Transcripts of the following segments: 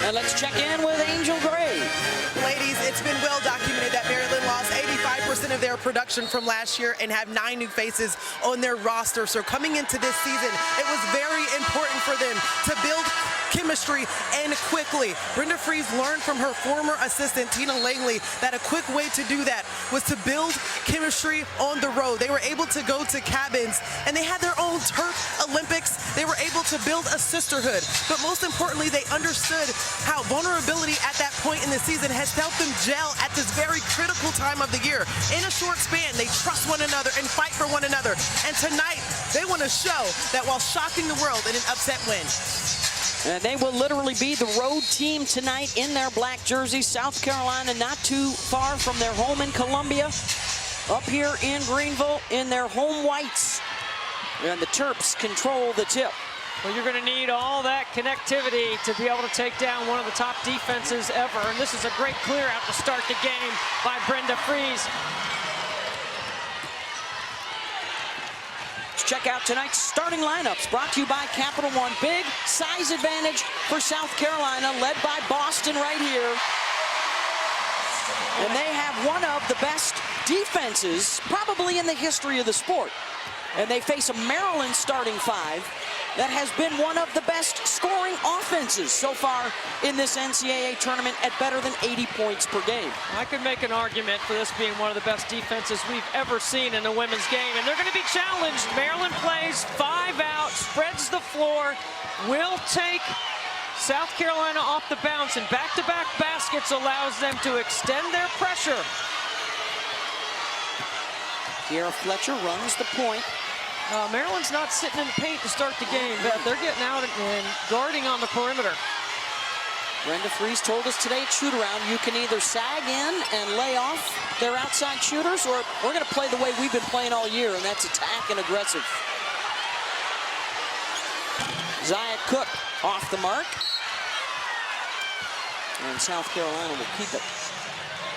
And let's check in with Angel Gray. Ladies, it's been well documented that Maryland lost 85% of their production from last year and have 9 new faces on their roster. So coming into this season, it was very important for them to build chemistry and quickly. Brenda Fries learned from her former assistant, Tina Langley, that a quick way to do that was to build chemistry on the road. They were able to go to cabins and they had their own turf Olympics. They were able to build a sisterhood. But most importantly, they understood how vulnerability at that point in the season has helped them gel at this very critical time of the year. In a short span, they trust one another and fight for one another. And tonight, they want to show that while shocking the world in an upset win. And they will literally be the road team tonight in their black jerseys. South Carolina not too far from their home in Columbia. Up here in Greenville in their home whites. And the Terps control the tip. Well, you're going to need all that connectivity to be able to take down one of the top defenses ever. And this is a great clear out to start the game by Brenda Fries. Check out tonight's starting lineups brought to you by Capital One. Big size advantage for South Carolina, led by Boston right here. And they have one of the best defenses probably in the history of the sport. And they face a Maryland starting 5 that has been one of the best scoring offenses so far in this NCAA tournament at better than 80 points per game. I could make an argument for this being one of the best defenses we've ever seen in a women's game, and they're going to be challenged. Maryland plays 5 out, spreads the floor, will take South Carolina off the bounce, and back-to-back baskets allows them to extend their pressure. Kiera Fletcher runs the point. Maryland's not sitting in the paint to start the game, but they're getting out and guarding on the perimeter. Brenda Fries told us today at shoot-around, you can either sag in and lay off their outside shooters, or we're going to play the way we've been playing all year, and that's attack and aggressive. Zia Cook off the mark. And South Carolina will keep it.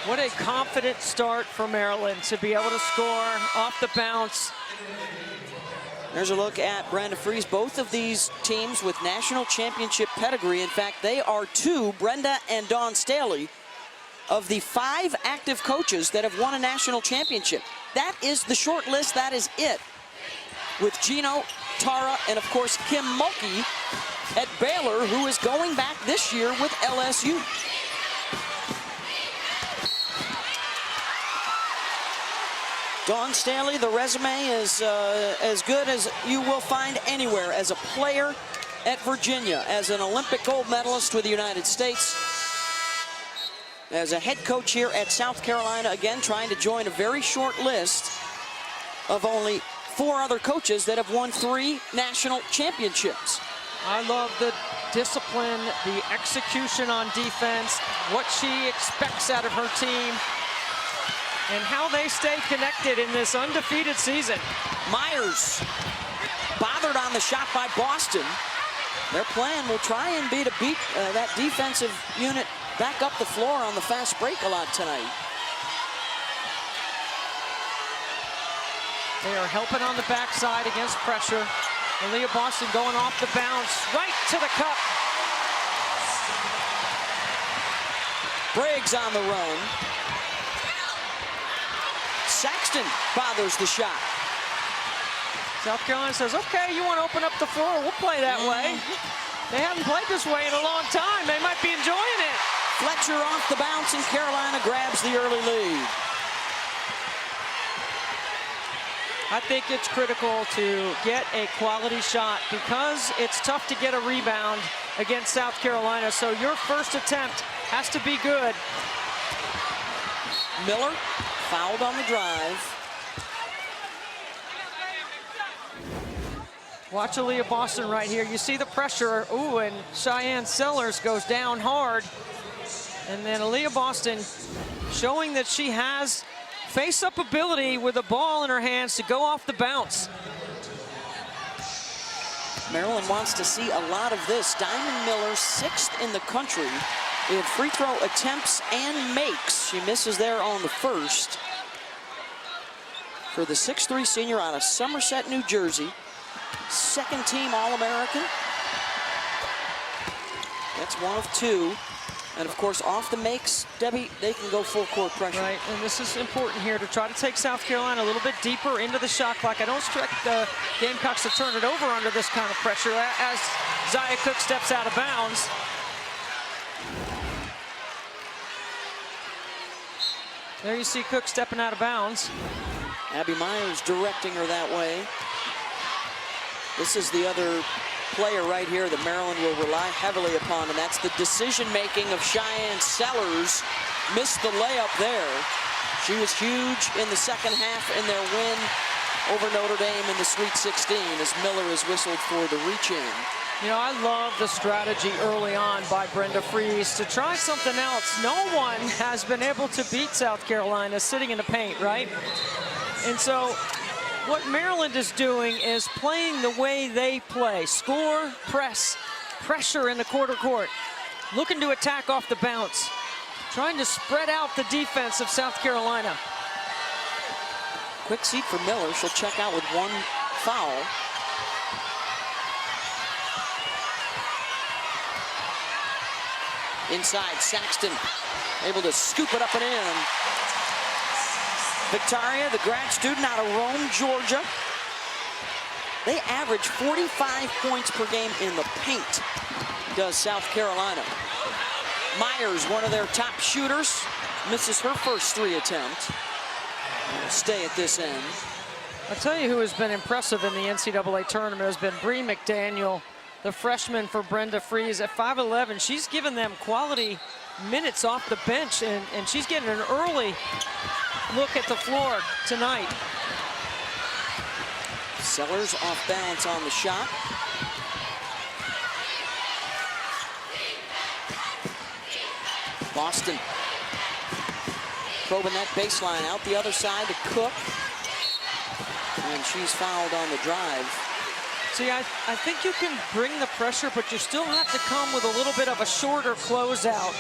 What a confident start for Maryland to be able to score off the bounce. There's a look at Brenda Fries. Both of these teams with national championship pedigree. In fact, they are 2, Brenda and Dawn Staley, of the 5 active coaches that have won a national championship. That is the short list. That is it. With Gino, Tara, and of course Kim Mulkey at Baylor, who is going back this year with LSU. Dawn Staley, the resume is as good as you will find anywhere as a player at Virginia, as an Olympic gold medalist with the United States, as a head coach here at South Carolina, again trying to join a very short list of only 4 other coaches that have won 3 national championships. I love the discipline, the execution on defense, what she expects out of her team, and how they stay connected in this undefeated season. Myers bothered on the shot by Boston. Their plan will try and be to beat that defensive unit back up the floor on the fast break a lot tonight. They are helping on the backside against pressure. Aaliyah Boston going off the bounce, right to the cup. Briggs on the run. Saxton bothers the shot. South Carolina says, okay, you want to open up the floor, we'll play that way. They haven't played this way in a long time. They might be enjoying it. Fletcher off the bounce, and Carolina grabs the early lead. I think it's critical to get a quality shot because it's tough to get a rebound against South Carolina. So your first attempt has to be good. Miller fouled on the drive. Watch Aaliyah Boston right here. You see the pressure. Ooh, and Cheyenne Sellers goes down hard. And then Aaliyah Boston showing that she has face-up ability with a ball in her hands to go off the bounce. Maryland wants to see a lot of this. Diamond Miller, 6th in the country in free throw attempts and makes. She misses there on the first. For the 6'3" senior out of Somerset, New Jersey. 2nd team All-American. That's one of two. And of course, off the makes, Debbie, they can go full court pressure. Right, and this is important here to try to take South Carolina a little bit deeper into the shot clock. I don't expect the Gamecocks to turn it over under this kind of pressure as Zia Cook steps out of bounds. There you see Cook stepping out of bounds. Abby Myers directing her that way. This is the other player right here that Maryland will rely heavily upon, and that's the decision-making of Cheyenne Sellers. Missed the layup there. She was huge in the second half in their win over Notre Dame in the Sweet 16 as Miller is whistled for the reach-in. You know, I love the strategy early on by Brenda Fries to try something else. No one has been able to beat South Carolina sitting in the paint, right? And so what Maryland is doing is playing the way they play. Score, press, pressure in the quarter court. Looking to attack off the bounce. Trying to spread out the defense of South Carolina. Quick seat for Miller. She'll check out with one foul. Inside, Saxton able to scoop it up and in. Victoria, the grad student out of Rome, Georgia. They average 45 points per game in the paint, does South Carolina. Myers, one of their top shooters, misses her first 3 attempts. Stay at this end. I'll tell you who has been impressive in the NCAA tournament has been Bree McDaniel, the freshman for Brenda Fries. At 5'11", she's given them quality minutes off the bench, and she's getting an early look at the floor tonight. Sellers off balance on the shot. Boston probing that baseline out the other side to Cook. And she's fouled on the drive. See, I think you can bring the pressure, but you still have to come with a little bit of a shorter closeout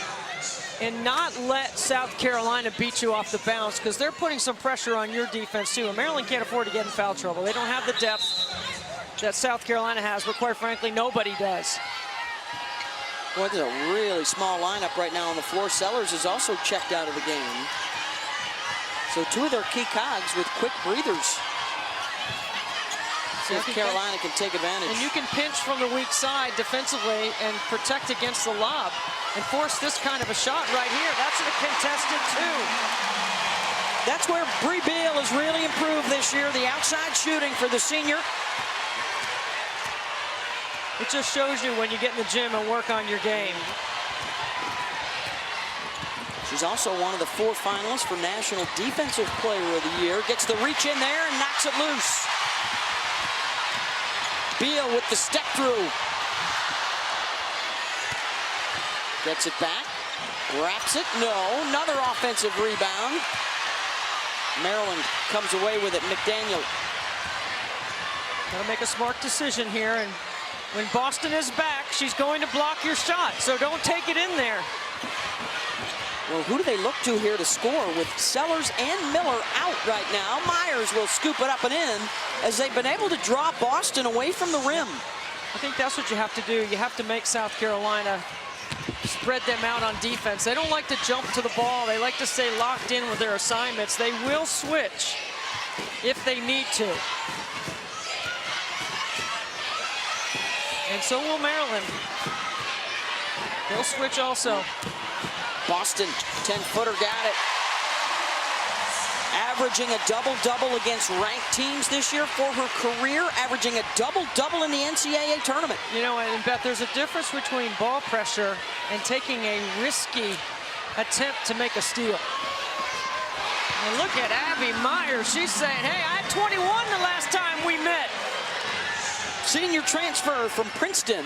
and not let South Carolina beat you off the bounce, because they're putting some pressure on your defense too. And Maryland can't afford to get in foul trouble. They don't have the depth that South Carolina has, but quite frankly, nobody does. Boy, there's a really small lineup right now on the floor. Sellers is also checked out of the game. So 2 of their key cogs with quick breathers. South Carolina can take advantage. And you can pinch from the weak side defensively and protect against the lob and force this kind of a shot right here. That's a contested 2. That's where Bree Beal has really improved this year, the outside shooting for the senior. It just shows you when you get in the gym and work on your game. She's also one of the 4 finalists for National Defensive Player of the Year. Gets the reach in there and knocks it loose. Beal with the step through. Gets it back. Wraps it. No. Another offensive rebound. Maryland comes away with it. McDaniel. Gotta make a smart decision here. And when Boston is back, she's going to block your shot. So don't take it in there. Well, who do they look to here to score with Sellers and Miller out right now? Myers will scoop it up and in as they've been able to draw Boston away from the rim. I think that's what you have to do. You have to make South Carolina spread them out on defense. They don't like to jump to the ball. They like to stay locked in with their assignments. They will switch if they need to. And so will Maryland. They'll switch also. Boston, 10-footer, got it. Averaging a double-double against ranked teams this year for her career, averaging a double-double in the NCAA tournament. You know, and Beth, there's a difference between ball pressure and taking a risky attempt to make a steal. And look at Abby Myers. She's saying, hey, I had 21 the last time we met. Senior transfer from Princeton.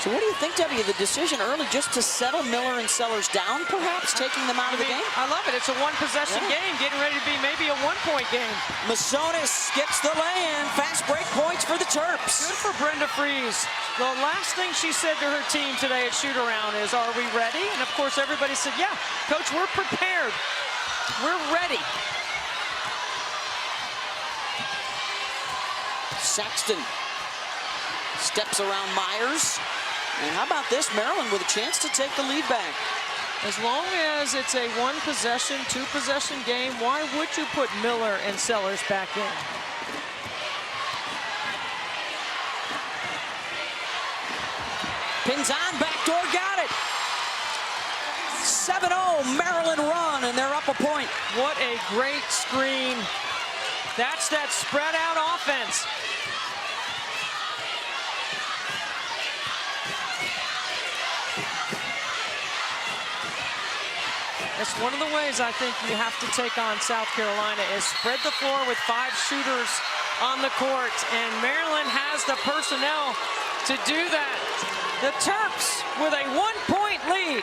So what do you think, Debbie, of the decision early just to settle Miller and Sellers down, perhaps, taking them out of the game? I love it. It's a one-possession game, getting ready to be maybe a one-point game. Masonis gets the lay-in. Fast break points for the Terps. Good for Brenda Fries. The last thing she said to her team today at shoot-around is, are we ready? And, of course, everybody said, yeah, Coach, we're prepared. We're ready. Saxton Steps around Myers. And how about this? Maryland with a chance to take the lead back. As long as it's a one-possession, two-possession game, why would you put Miller and Sellers back in? Pins on, backdoor, got it. 7-0, Maryland run, and they're up a point. What a great screen. That's that spread out offense. That's one of the ways I think you have to take on South Carolina is spread the floor with 5 shooters on the court, and Maryland has the personnel to do that. The Terps with a 1-point lead.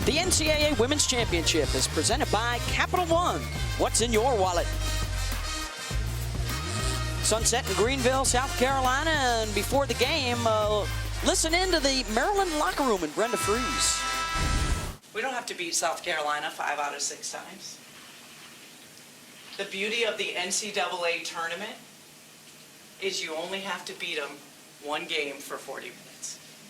The NCAA Women's Championship is presented by Capital One. What's in your wallet? Sunset in Greenville, South Carolina, and before the game, listen in to the Maryland locker room and Brenda Fries. We don't have to beat South Carolina 5 out of 6 times. The beauty of the NCAA tournament is you only have to beat them 1 game for 40 minutes.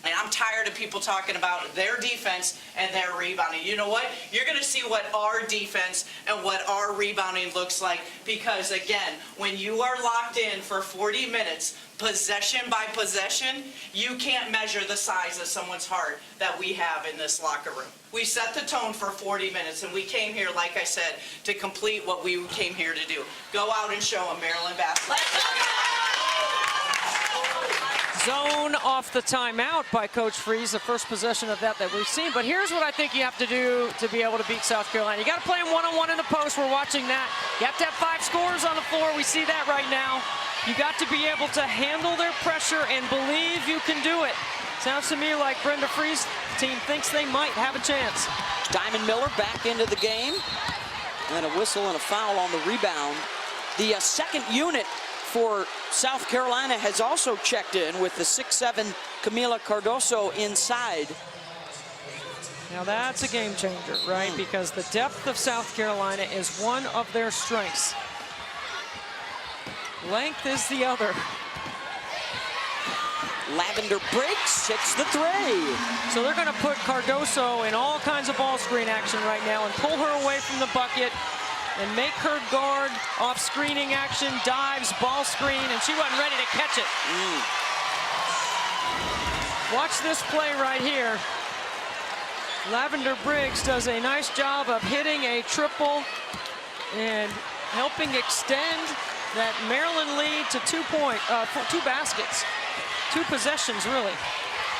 And I'm tired of people talking about their defense and their rebounding. You know what? You're going to see what our defense and what our rebounding looks like, because, again, when you are locked in for 40 minutes, possession by possession, you can't measure the size of someone's heart that we have in this locker room. We set the tone for 40 minutes, and we came here, like I said, to complete what we came here to do. Go out and show them Maryland basketball. Zone off the timeout by Coach Fries, the first possession of that we've seen. But here's what I think you have to do to be able to beat South Carolina. You got to play them one-on-one in the post. We're watching that. You have to have 5 scorers on the floor. We see that right now. You got to be able to handle their pressure and believe you can do it. Sounds to me like Brenda Fries' team thinks they might have a chance. Diamond Miller back into the game. And a whistle and a foul on the rebound. The second unit for South Carolina has also checked in with the 6'7" Camila Cardoso inside. Now that's a game changer, right? Because the depth of South Carolina is one of their strengths. Length is the other. Lavender breaks, hits the 3. So they're going to put Cardoso in all kinds of ball screen action right now and pull her away from the bucket and make her guard off screening action, dives, ball screen, and she wasn't ready to catch it. Watch this play right here. Lavender Briggs does a nice job of hitting a triple and helping extend that Maryland lead to 2 baskets. 2 possessions, really.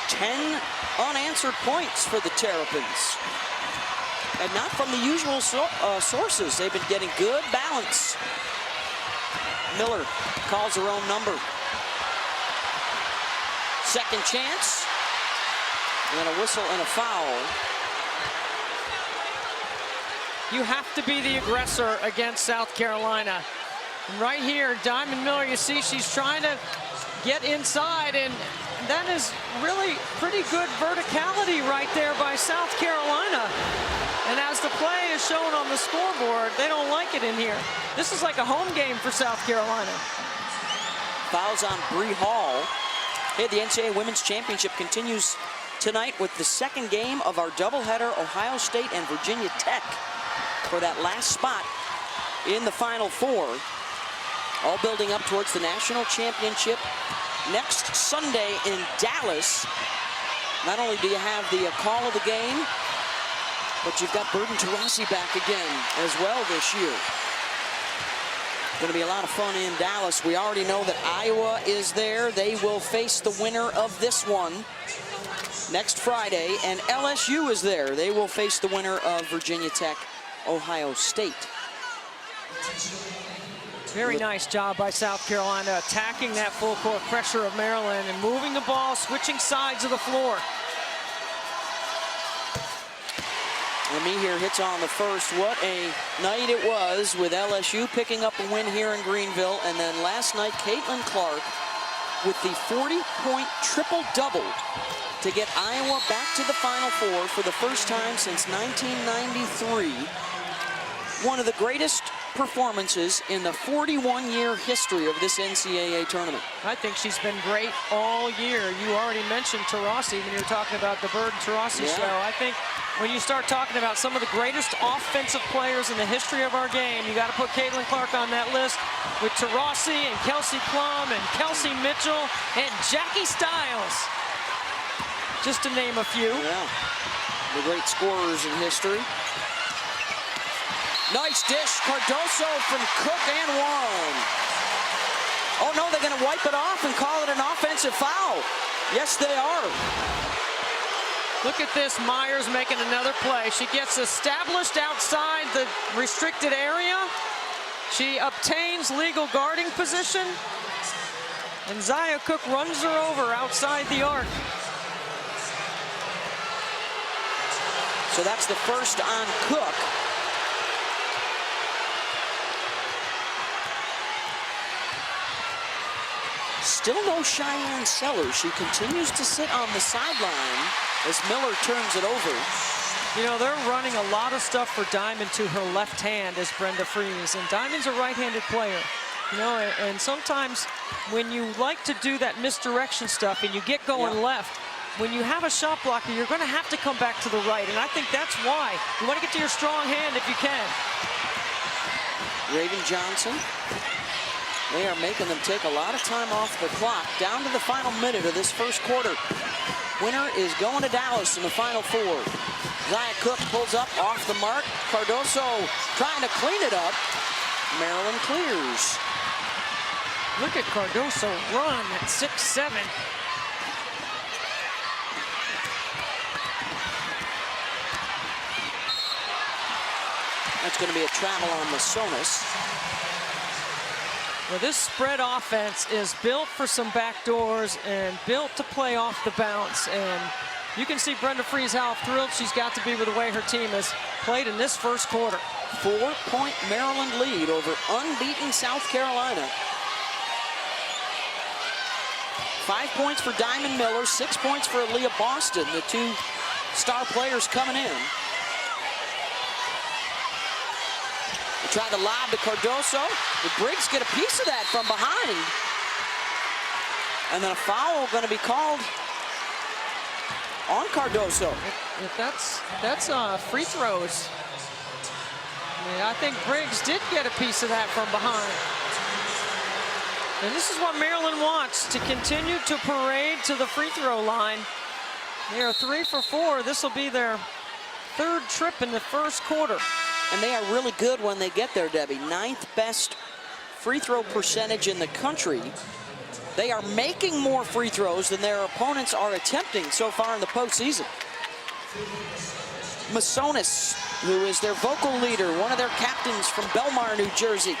10 unanswered points for the Terrapins. And not from the usual sources. They've been getting good balance. Miller calls her own number. Second chance. And a whistle and a foul. You have to be the aggressor against South Carolina. And right here, Diamond Miller, you see she's trying to get inside, and that is really pretty good verticality right there by South Carolina. And as the play is shown on the scoreboard, they don't like it in here. This is like a home game for South Carolina. Fouls on Bree Hall. Hey, the NCAA Women's Championship continues tonight with the second game of our doubleheader, Ohio State and Virginia Tech, for that last spot in the Final Four. All building up towards the national championship next Sunday in Dallas. Not only do you have the call of the game, but you've got Burden Tarasi back again as well this year. Going to be a lot of fun in Dallas. We already know that Iowa is there. They will face the winner of this one next Friday, and LSU is there. They will face the winner of Virginia Tech, Ohio State. Very nice job by South Carolina attacking that full court pressure of Maryland and moving the ball, switching sides of the floor. Lemme here hits on the first. What a night it was with LSU picking up a win here in Greenville. And then last night, Caitlin Clark with the 40-point triple-double to get Iowa back to the Final Four for the first time since 1993. one of the greatest performances in the 41-year history of this NCAA tournament. I think she's been great all year. You already mentioned Taurasi when you were talking about the Bird and Taurasi show. I think when you start talking about some of the greatest offensive players in the history of our game, you got to put Caitlin Clark on that list with Taurasi and Kelsey Plum and Kelsey Mitchell and Jackie Stiles, just to name a few. Yeah, the great scorers in history. Nice dish, Cardoso from Cook and one. Oh no, they're gonna wipe it off and call it an offensive foul. Yes, they are. Look at this, Myers making another play. She gets established outside the restricted area. She obtains legal guarding position. And Zaya Cook runs her over outside the arc. So that's the first on Cook. Still no Cheyenne Sellers. She continues to sit on the sideline as Miller turns it over. You know, they're running a lot of stuff for Diamond to her left hand as Brenda Fries, and Diamond's a right-handed player. You know, and sometimes when you like to do that misdirection stuff and you get going left, when you have a shot blocker, you're going to have to come back to the right, and I think that's why. You want to get to your strong hand if you can. Raven Johnson. They are making them take a lot of time off the clock. Down to the final minute of this first quarter. Winner is going to Dallas in the Final Four. Zaya Cook pulls up off the mark. Cardoso trying to clean it up. Maryland clears. Look at Cardoso run at 6'7". That's going to be a travel on Masonis. Well, this spread offense is built for some backdoors and built to play off the bounce. And you can see Brenda Fries how thrilled she's got to be with the way her team has played in this first quarter. 4-point Maryland lead over unbeaten South Carolina. 5 points for Diamond Miller, 6 points for Aaliyah Boston, the two star players coming in. Trying to lob to Cardoso. The Briggs get a piece of that from behind. And then a foul going to be called on Cardoso. If that's free throws. I mean, I think Briggs did get a piece of that from behind. And this is what Maryland wants, to continue to parade to the free throw line. They are 3 for 4. This will be their third trip in the first quarter. And they are really good when they get there, Debbie. 9th best free throw percentage in the country. They are making more free throws than their opponents are attempting so far in the postseason. Masonis, who is their vocal leader, one of their captains from Belmar, New Jersey,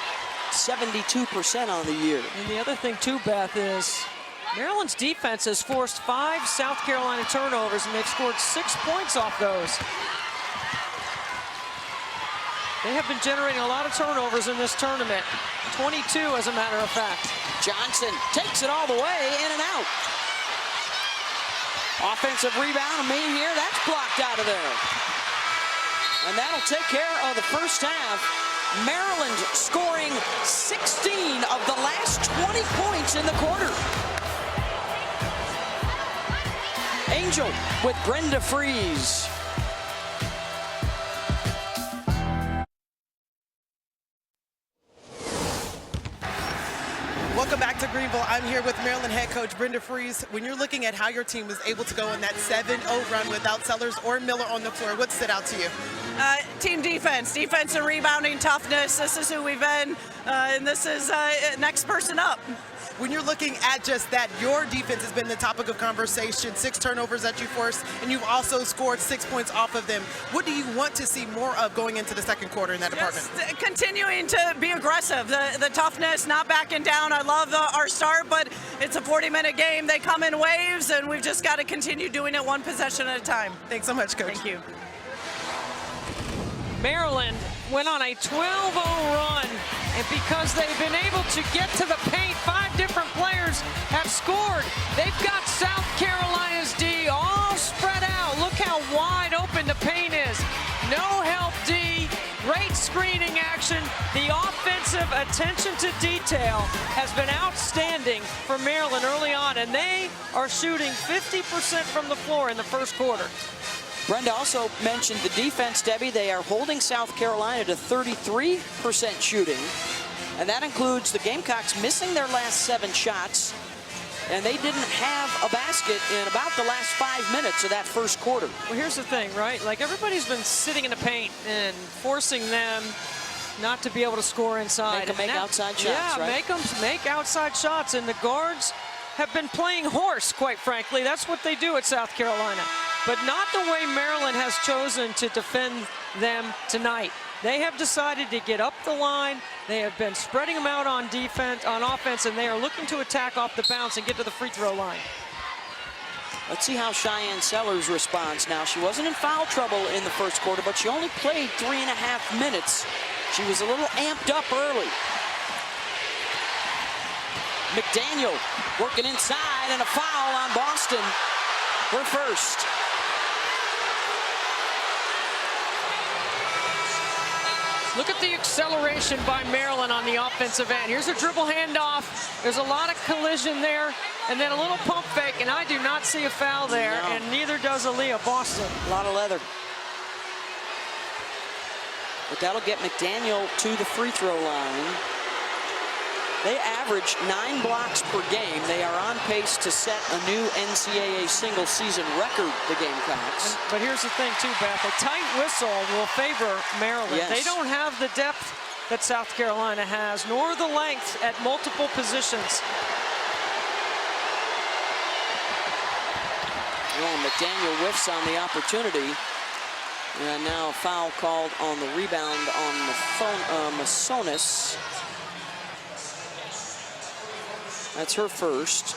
72% on the year. And the other thing too, Beth, is Maryland's defense has forced 5 South Carolina turnovers, and they've scored 6 points off those. They have been generating a lot of turnovers in this tournament. 22, as a matter of fact. Johnson takes it all the way, in and out. Offensive rebound, Maine here, that's blocked out of there. And that'll take care of the first half. Maryland scoring 16 of the last 20 points in the quarter. Angel with Brenda Fries. Welcome back to Greenville. I'm here with Maryland head coach Brenda Fries. When you're looking at how your team was able to go on that 7-0 run without Sellers or Miller on the floor, what stood out to you? Team defense and rebounding toughness. This is who we've been, and this is next person up. When you're looking at just that, your defense has been the topic of conversation. 6 turnovers that you forced, and you've also scored 6 points off of them. What do you want to see more of going into the second quarter in that department? Continuing to be aggressive, the toughness, not backing down. I love our start, but it's a 40-minute game. They come in waves, and we've just got to continue doing it one possession at a time. Thanks so much, Coach. Thank you. Maryland went on a 12-0 run, and because they've been able to get to the paint, 5 different players have scored. They've got South Carolina's D all spread out. Look how wide open the paint is. No help D, great screening mentioned, the offensive attention to detail has been outstanding for Maryland early on, and they are shooting 50% from the floor in the first quarter. Brenda also mentioned the defense, Debbie. They are holding South Carolina to 33% shooting, and that includes the Gamecocks missing their last 7 shots, and they didn't have a basket in about the last 5 minutes of that first quarter. Well, here's the thing, right? Like, everybody's been sitting in the paint and forcing them not to be able to score inside. Make them make outside shots, yeah, right? make them make outside shots, and the guards have been playing horse, quite frankly. That's what they do at South Carolina, but not the way Maryland has chosen to defend them tonight. They have decided to get up the line. They have been spreading them out on defense, on offense, and they are looking to attack off the bounce and get to the free throw line. Let's see how Cheyenne Sellers responds now. She wasn't in foul trouble in the first quarter, but she only played 3.5 minutes. She was a little amped up early. McDaniel working inside, and a foul on Boston. Her first. Look at the acceleration by Maryland on the offensive end. Here's a dribble handoff. There's a lot of collision there, and then a little pump fake, and I do not see a foul there, No. and neither does Aaliyah Boston. A lot of leather. But that'll get McDaniel to the free throw line. They average 9 blocks per game. They are on pace to set a new NCAA single-season record, the Gamecocks. But here's the thing, too, Beth. A tight whistle will favor Maryland. Yes. They don't have the depth that South Carolina has, nor the length at multiple positions. Well, McDaniel whiffs on the opportunity. And now a foul called on the rebound on Masonis. That's her first.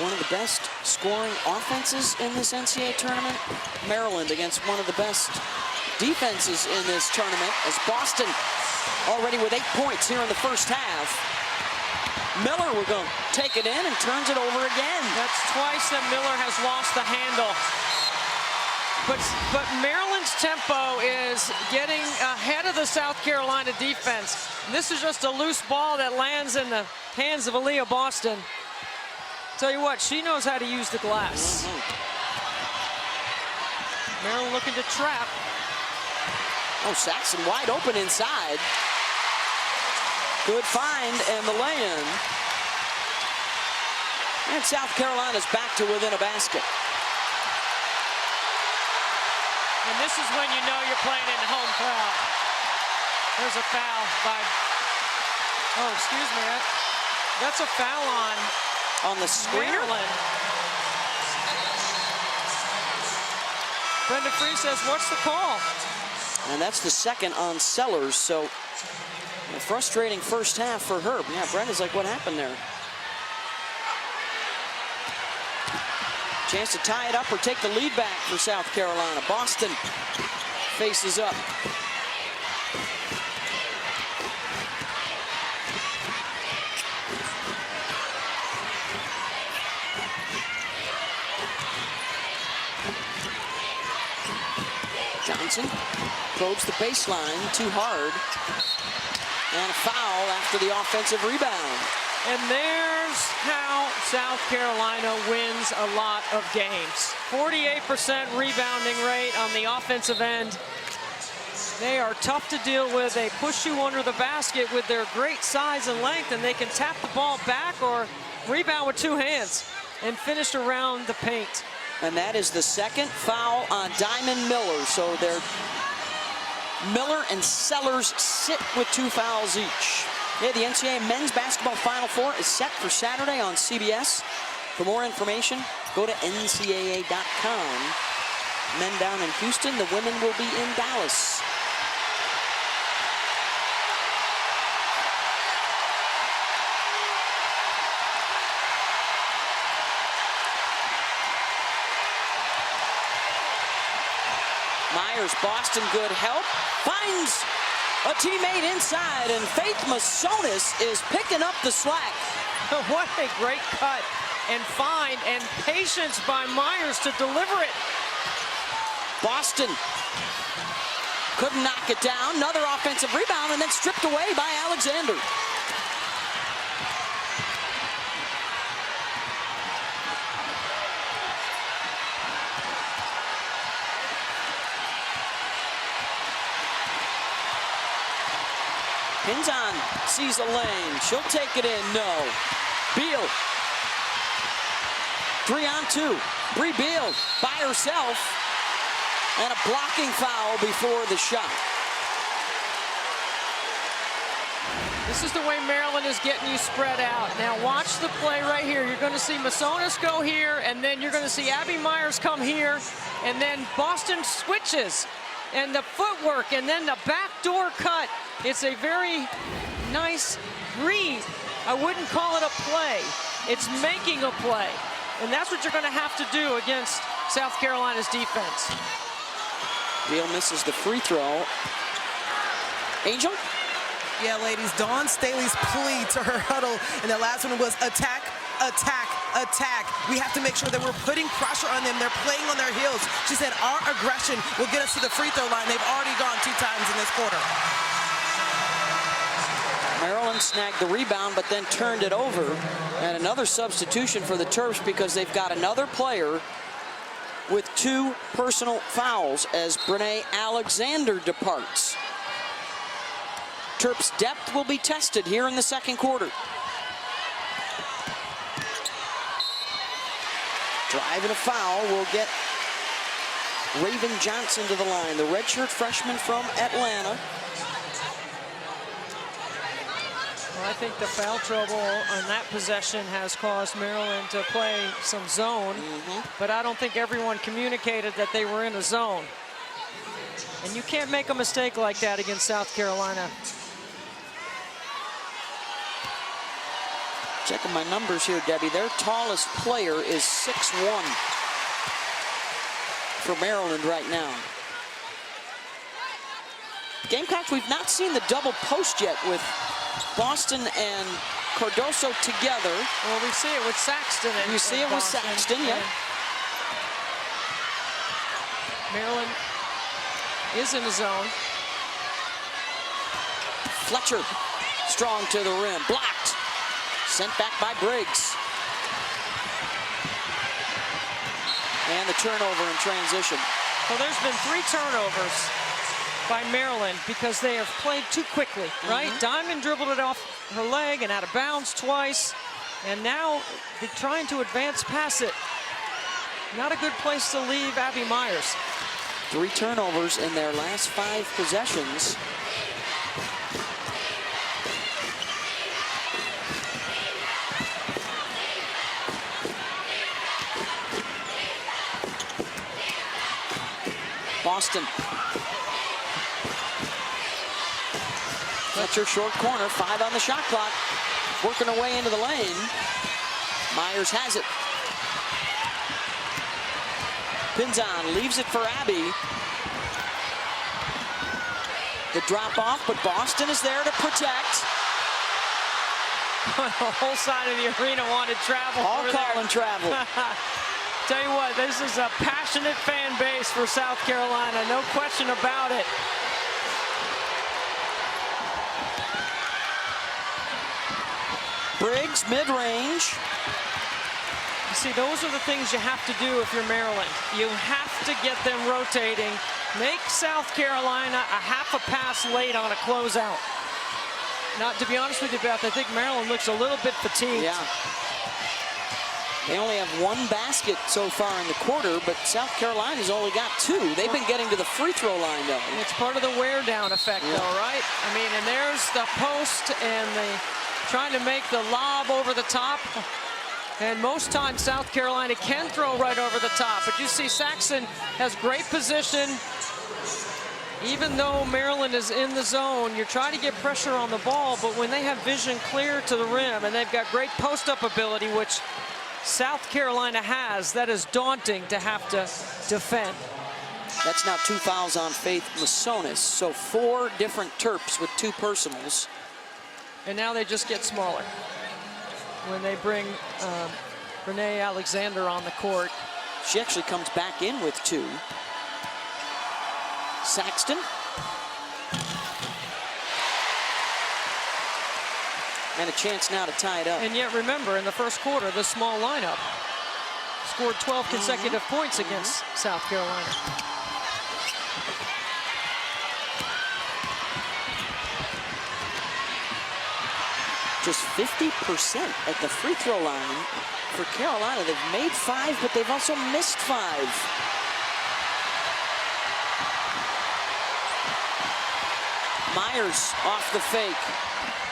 One of the best scoring offenses in this NCAA tournament. Maryland against one of the best defenses in this tournament, as Boston already with 8 points here in the first half. Miller will go take it in and turns it over again. That's twice that Miller has lost the handle. But Maryland's tempo is getting ahead of the South Carolina defense. This is just a loose ball that lands in the hands of Aaliyah Boston. Tell you what, she knows how to use the glass. Maryland looking to trap. Oh, Saxon wide open inside. Good find and the lay-in. And South Carolina's back to within a basket. And this is when you know you're playing in the home crowd. There's a foul by, oh, excuse me, that's a foul on the screener. Maryland. Brenda Free says, what's the call? And that's the second on Sellers, so a frustrating first half for her. Yeah, Brenda's like, what happened there? Chance to tie it up or take the lead back for South Carolina. Boston faces up. Johnson probes the baseline too hard. And a foul after the offensive rebound. And there's how South Carolina wins a lot of games. 48% rebounding rate on the offensive end. They are tough to deal with. They push you under the basket with their great size and length, and they can tap the ball back or rebound with 2 hands and finish around the paint. And that is the second foul on Diamond Miller. So they're Miller and Sellers sit with 2 fouls each. Yeah, the NCAA Men's Basketball Final Four is set for Saturday on CBS. For more information, go to ncaa.com. Men down in Houston, the women will be in Dallas. Myers, Boston, good help. Finds a teammate inside, and Faith Masonis is picking up the slack. What a great cut and find, and patience by Myers to deliver it. Boston couldn't knock it down. Another offensive rebound and then stripped away by Alexander. Pinzon sees a lane. She'll take it in. No. Beal. 3-on-2. Bree Beal by herself. And a blocking foul before the shot. This is the way Maryland is getting you spread out. Now watch the play right here. You're going to see Masonis go here, and then you're going to see Abby Myers come here, and then Boston switches. And the footwork, and then the backdoor cut. It's a very nice read. I wouldn't call it a play. It's making a play. And that's what you're going to have to do against South Carolina's defense. Beal misses the free throw. Angel? Yeah, ladies, Dawn Staley's plea to her huddle, and the last one was attack, attack, attack. We have to make sure that we're putting pressure on them. They're playing on their heels. She said our aggression will get us to the free throw line. They've already gone 2 times in this quarter. Maryland snagged the rebound, but then turned it over. And another substitution for the Terps because they've got another player with 2 personal fouls as Brene Alexander departs. Terps' depth will be tested here in the second quarter. Driving a foul will get Raven Johnson to the line, the redshirt freshman from Atlanta. Well, I think the foul trouble on that possession has caused Maryland to play some zone, but I don't think everyone communicated that they were in a zone. And you can't make a mistake like that against South Carolina. Checking my numbers here, Debbie. Their tallest player is 6'1" for Maryland right now. Gamecocks, we've not seen the double post yet with Boston and Cardoso together. Well, we see it with Saxton. You see it with Saxton, yeah. Maryland is in the zone. Fletcher, strong to the rim, blocked. Sent back by Briggs. And the turnover in transition. Well, there's been 3 turnovers by Maryland because they have played too quickly, right? Diamond dribbled it off her leg and out of bounds twice. And now they're trying to advance past it. Not a good place to leave Abby Myers. 3 turnovers in their last 5 possessions. Boston. Fletcher short corner, 5 on the shot clock. Working her way into the lane. Myers has it. Pinzon leaves it for Abby. The drop off, but Boston is there to protect. The whole side of the arena wanted travel. All calling travel. Tell you what, this is a passionate fan base for South Carolina, no question about it. Briggs, mid-range. You see, those are the things you have to do if you're Maryland. You have to get them rotating. Make South Carolina a half a pass late on a closeout. Now, to be honest with you, Beth, I think Maryland looks a little bit fatigued. Yeah. They only have 1 basket so far in the quarter, but South Carolina's only got 2. They've been getting to the free throw line, though. It's part of the wear down effect, though, right? I mean, and there's the post and the trying to make the lob over the top. And most times South Carolina can throw right over the top. But you see Saxton has great position. Even though Maryland is in the zone, you're trying to get pressure on the ball, but when they have vision clear to the rim and they've got great post-up ability, which South Carolina has, that is daunting to have to defend. That's now 2 fouls on Faith Masonis. So 4 different Terps with 2 personals. And now they just get smaller when they bring Renee Alexander on the court. She actually comes back in with 2. Saxton. And a chance now to tie it up. And yet remember, in the first quarter, this small lineup scored 12 consecutive points against South Carolina. Just 50% at the free throw line for Carolina. They've made 5, but they've also missed 5. Myers off the fake.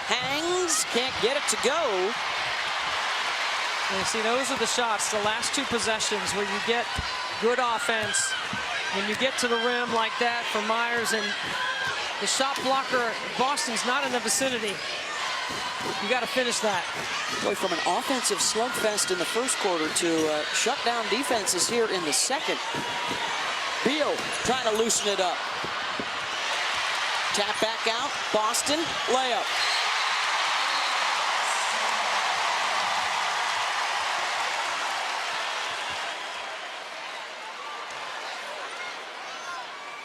Hangs, can't get it to go. And you see, those are the shots, the last 2 possessions where you get good offense. When you get to the rim like that for Myers, and the shot blocker, Boston's not in the vicinity. You got to finish that. Boy, from an offensive slugfest in the first quarter to shut down defenses here in the second. Beal trying to loosen it up. Tap back out, Boston, layup.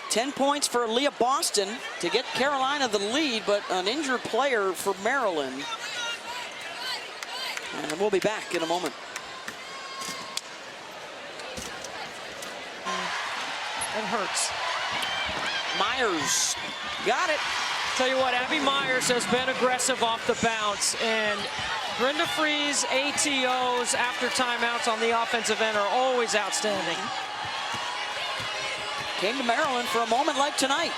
Ten points for Leah Boston to get Carolina the lead, but an injured player for Maryland. And we'll be back in a moment. That hurts. Myers got it. Tell you what, Abby Myers has been aggressive off the bounce, and Brenda Free's ATOs after timeouts on the offensive end are always outstanding. Came to Maryland for a moment like tonight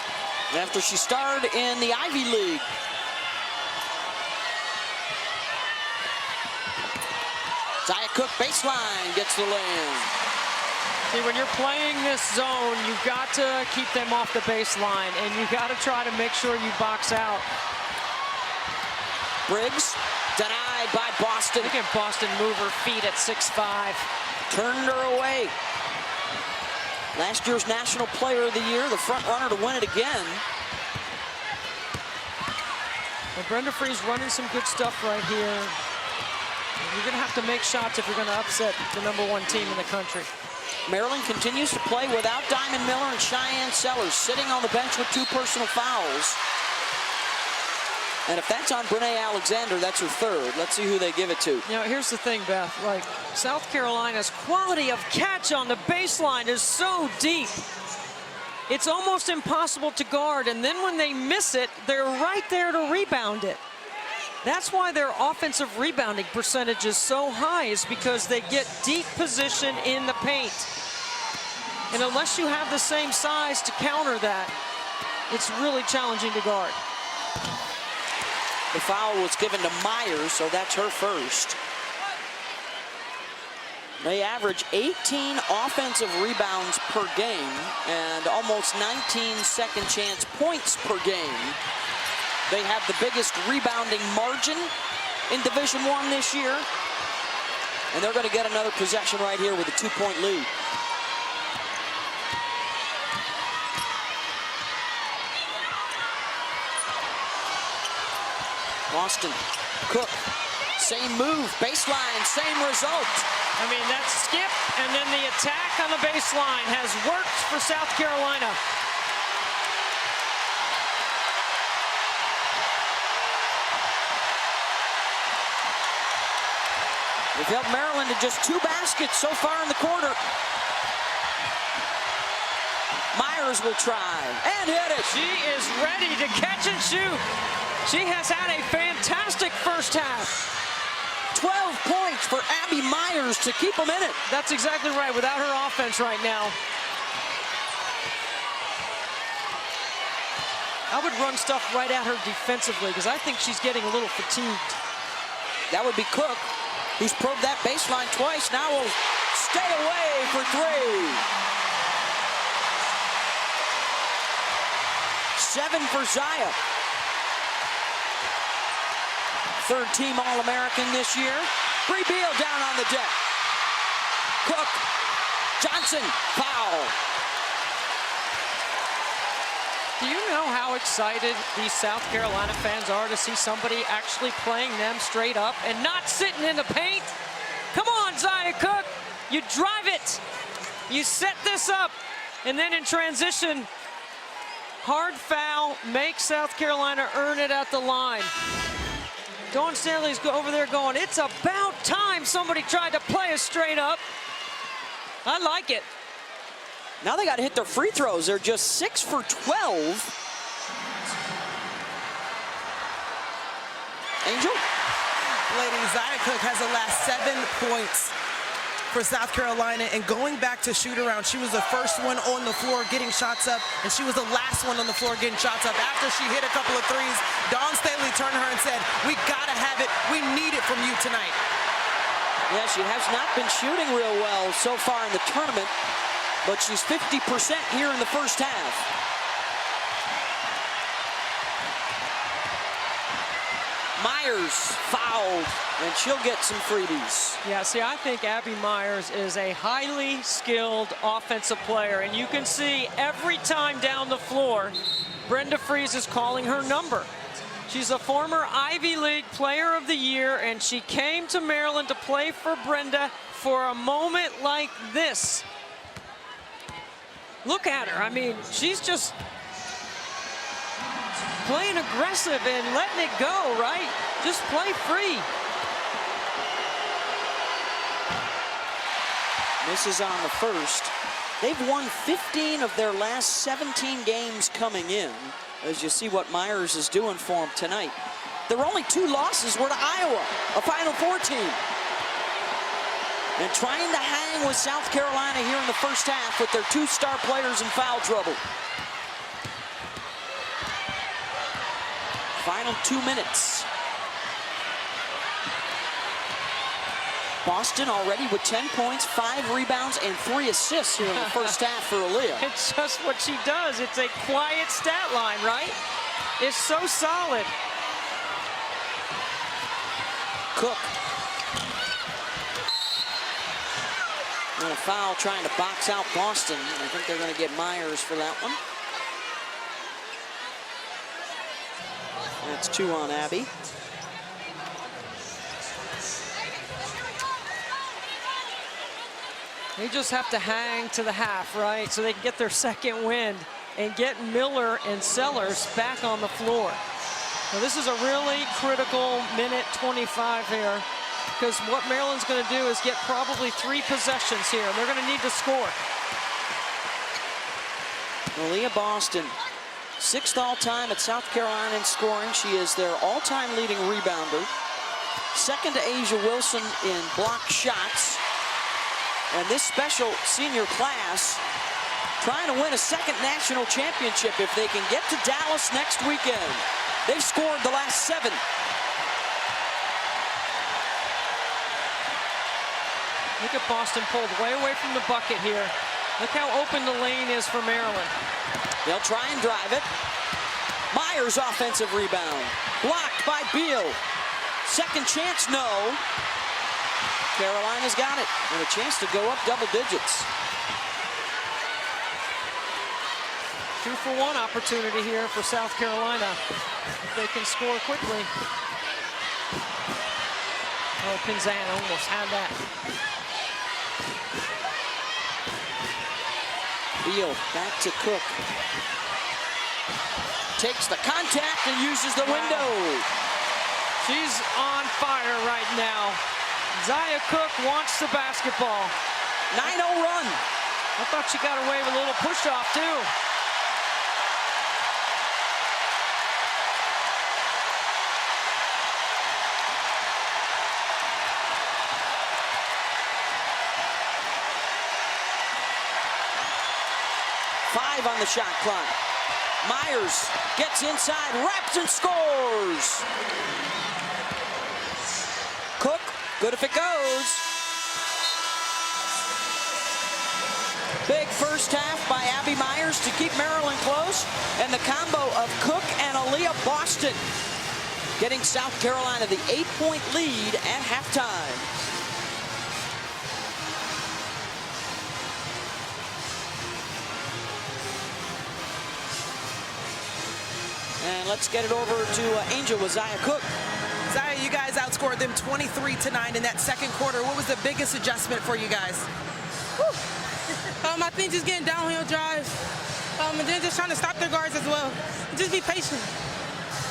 after she starred in the Ivy League. Zaya Cook baseline gets the lay-in. See, when you're playing this zone, you've got to keep them off the baseline, and you've got to try to make sure you box out. Briggs denied by Boston. Look at Boston move her feet at 6'5". Turned her away. Last year's National Player of the Year, the front runner to win it again. Well, Brenda Free's running some good stuff right here. You're going to have to make shots if you're going to upset the #1 team in the country. Maryland continues to play without Diamond Miller and Cheyenne Sellers, sitting on the bench with 2 personal fouls. And if that's on Brene Alexander, that's her 3rd. Let's see who they give it to. You know, here's the thing, Beth. Like, South Carolina's quality of catch on the baseline is so deep. It's almost impossible to guard, and then when they miss it, they're right there to rebound it. That's why their offensive rebounding percentage is so high, is because they get deep position in the paint. And unless you have the same size to counter that, it's really challenging to guard. The foul was given to Myers, so that's her 1st. They average 18 offensive rebounds per game and almost 19 second chance points per game. They have the biggest rebounding margin in Division I this year. And they're going to get another possession right here with a 2-point lead. Boston, Cook, same move, baseline, same result. I mean, that skip and then the attack on the baseline has worked for South Carolina. They've held Maryland to just 2 baskets so far in the quarter. Myers will try and hit it. She is ready to catch and shoot. She has had a fantastic first half. 12 points for Abby Myers to keep them in it. That's exactly right, without her offense right now. I would run stuff right at her defensively because I think she's getting a little fatigued. That would be Cook, who's probed that baseline twice. Now will stay away for 3. 7 for Zaya. 3rd team All-American this year. Bree Beal down on the deck. Cook, Johnson, foul. Do you know how excited these South Carolina fans are to see somebody actually playing them straight up and not sitting in the paint? Come on, on, Zia Cook. You drive it. You set this up. And then in transition, hard foul makes South Carolina earn it at the line. Dawn Staley's over there going, it's about time somebody tried to play us straight up. I like it. Now they got to hit their free throws. They're just 6 for 12. Angel? Ladies, Zia Cook has the last 7 points for South Carolina, and going back to shoot around, she was the first one on the floor getting shots up, and she was the last one on the floor getting shots up. After she hit a couple of threes, Dawn Staley turned to her and said, we gotta have it, we need it from you tonight. Yeah, she has not been shooting real well so far in the tournament, but she's 50% here in the first half. Myers fouled, and she'll get some freebies. Yeah, see, I think Abby Myers is a highly skilled offensive player, and you can see every time down the floor, Brenda Frese is calling her number. She's a former Ivy League Player of the Year, and she came to Maryland to play for Brenda for a moment like this. Look at her. I mean, she's just playing aggressive and letting it go, right? Just play free. Misses on the first. They've won 15 of their last 17 games coming in, as you see what Myers is doing for them tonight. Their only 2 losses were to Iowa, a Final Four team. And trying to hang with South Carolina here in the first half with their 2 star players in foul trouble. Final 2 minutes. Boston already with 10 points, 5 rebounds, and 3 assists here in the first half for Aaliyah. It's just what she does. It's a quiet stat line, right? It's so solid. Cook. And a foul trying to box out Boston. I think they're going to get Myers for that one. That's 2 on Abby. They just have to hang to the half, right? So they can get their second wind and get Miller and Sellers back on the floor. Now this is a really critical minute 25 here, because what Maryland's going to do is get probably 3 possessions here, and they're going to need to score. Aaliyah Boston, 6th all-time at South Carolina in scoring. She is their all-time leading rebounder. 2nd to Asia Wilson in block shots. And this special senior class trying to win a 2nd national championship if they can get to Dallas next weekend. They've scored the last 7. Look at Boston pulled way away from the bucket here. Look how open the lane is for Maryland. They'll try and drive it. Myers offensive rebound. Blocked by Beal. Second chance, no. Carolina's got it. And a chance to go up double digits. 2-for-1 opportunity here for South Carolina, if they can score quickly. Oh, Pinzan almost had that. Beal back to Cook. Takes the contact and uses the window. She's on fire right now. Zia Cook wants the basketball. 9-0 run. I thought she got away with a little push-off, too. Five on the shot clock. Myers gets inside, wraps and scores. Cook, good if it goes. Big first half by Abby Myers to keep Maryland close. And the combo of Cook and Aaliyah Boston getting South Carolina the 8-point lead at halftime. And let's get it over to Angel with Zia Cook. Zaya, you guys outscored them 23-9 in that second quarter. What was the biggest adjustment for you guys? I think just getting downhill drives, and then just trying to stop their guards as well. Just be patient.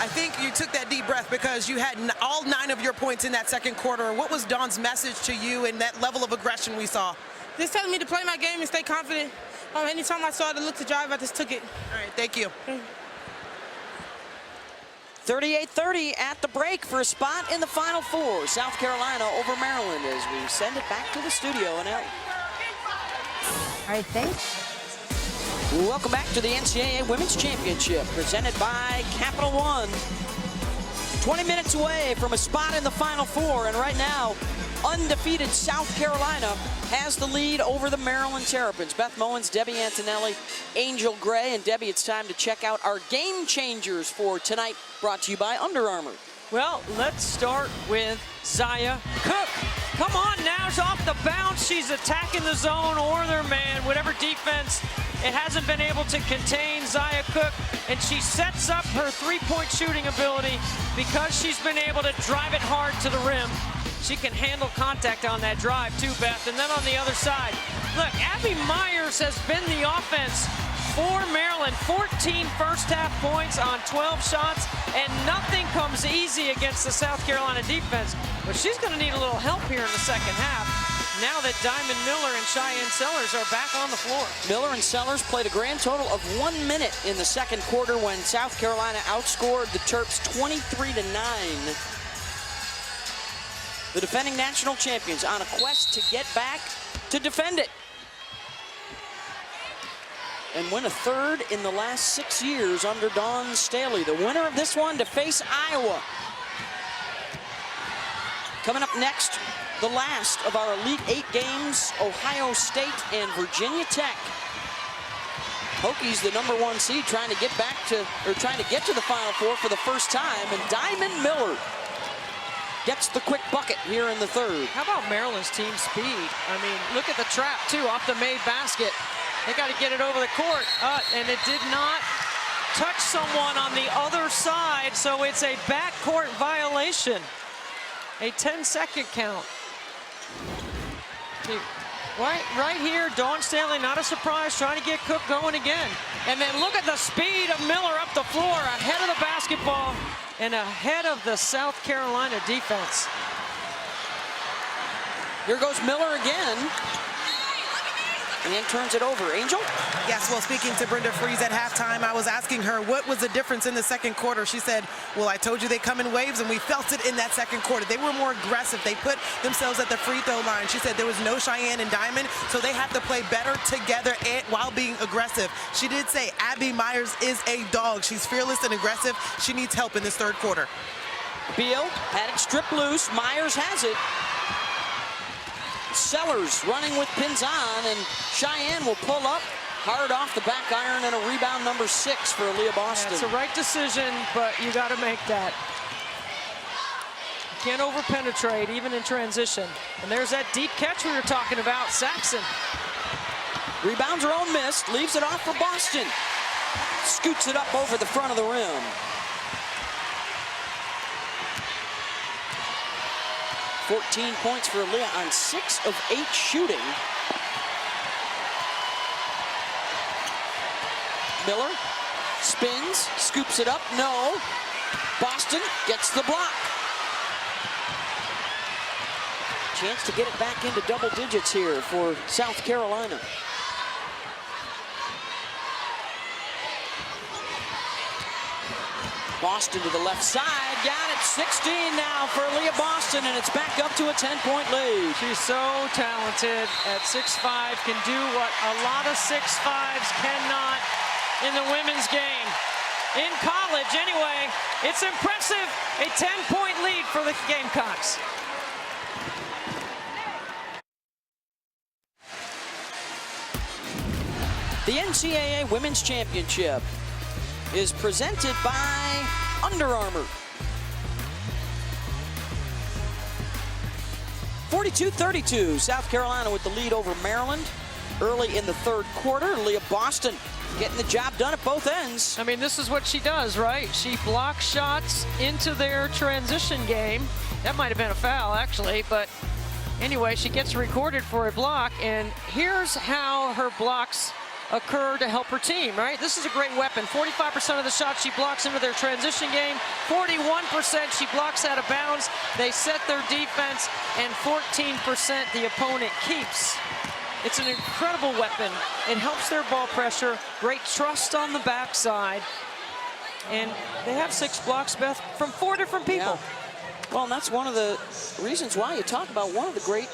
I think you took that deep breath because you had all 9 of your points in that second quarter. What was Dawn's message to you and that level of aggression we saw? Just telling me to play my game and stay confident. Anytime I saw the look to drive, I just took it. All right, thank you. 38-30 at the break for a spot in the Final Four. South Carolina over Maryland as we send it back to the studio in LA. All right, thanks. Welcome back to the NCAA Women's Championship, presented by Capital One. 20 minutes away from a spot in the Final Four, and right now, undefeated South Carolina has the lead over the Maryland Terrapins. Beth Mowens, Debbie Antonelli, Angel Gray, and Debbie, it's time to check out our game changers for tonight, brought to you by Under Armour. Well, let's start with Zaya Cook. Come on now, she's off the bounce. She's attacking the zone or their man, whatever defense. It hasn't been able to contain Zaya Cook, and she sets up her three-point shooting ability because she's been able to drive it hard to the rim. She can handle contact on that drive too, Beth. And then on the other side, look, Abby Myers has been the offense for Maryland. 14 first-half points on 12 shots, and nothing comes easy against the South Carolina defense. But she's going to need a little help here in the second half, now that Diamond Miller and Cheyenne Sellers are back on the floor. Miller and Sellers played a grand total of 1 minute in the second quarter when South Carolina outscored the Terps 23-9. The defending national champions on a quest to get back to defend it and win a third in the last 6 years under Dawn Staley. The winner of this one to face Iowa. Coming up next, the last of our Elite Eight games, Ohio State and Virginia Tech. Hokies, the #1 seed, trying to get to the Final Four for the first time, and Diamond Miller gets the quick bucket here in the third. How about Maryland's team speed? I mean, look at the trap, too, off the made basket. They got to get it over the court, and it did not touch someone on the other side, so it's a backcourt violation. A 10-second count. Right here, Dawn Staley, not a surprise, trying to get Cook going again. And then look at the speed of Miller up the floor, ahead of the basketball and ahead of the South Carolina defense. Here goes Miller again. And turns it over. Angel? Yes, well, speaking to Brenda Freeze at halftime, I was asking her what was the difference in the second quarter. She said, well, I told you they come in waves, and we felt it in that second quarter. They were more aggressive. They put themselves at the free throw line. She said there was no Cheyenne and Diamond, so they have to play better together and while being aggressive. She did say Abby Myers is a dog. She's fearless and aggressive. She needs help in this third quarter. Beal had it stripped loose. Myers has it. Sellers running with pins on, and Cheyenne will pull up hard off the back iron, and a rebound #6 for Leah Boston. It's a right decision, but you got to make that. You can't over-penetrate, even in transition. And there's that deep catch we were talking about, Saxon. Rebounds her own miss, leaves it off for Boston. Scoots it up over the front of the rim. 14 points for Leah on 6 of 8 shooting. Miller spins, scoops it up, no. Boston gets the block. Chance to get it back into double digits here for South Carolina. Boston to the left side, got it, 16 now for Leah Boston, and it's back up to a 10-point lead. She's so talented at 6'5", can do what a lot of 6'5s cannot in the women's game. In college, anyway, it's impressive, a 10-point lead for the Gamecocks. The NCAA Women's Championship is presented by Under Armour. 42-32, South Carolina with the lead over Maryland early in the third quarter. Leah Boston getting the job done at both ends. I mean, this is what she does, right? She blocks shots into their transition game. That might have been a foul, actually, but anyway, she gets recorded for a block, and here's how her blocks occur to help her team, right? This is a great weapon. 45% of the shots she blocks into their transition game, 41% she blocks out of bounds. They set their defense, and 14% the opponent keeps. It's an incredible weapon. It helps their ball pressure, great trust on the backside, and they have 6 blocks, Beth, from 4 different people. Yeah. Well, and that's one of the reasons why you talk about one of the great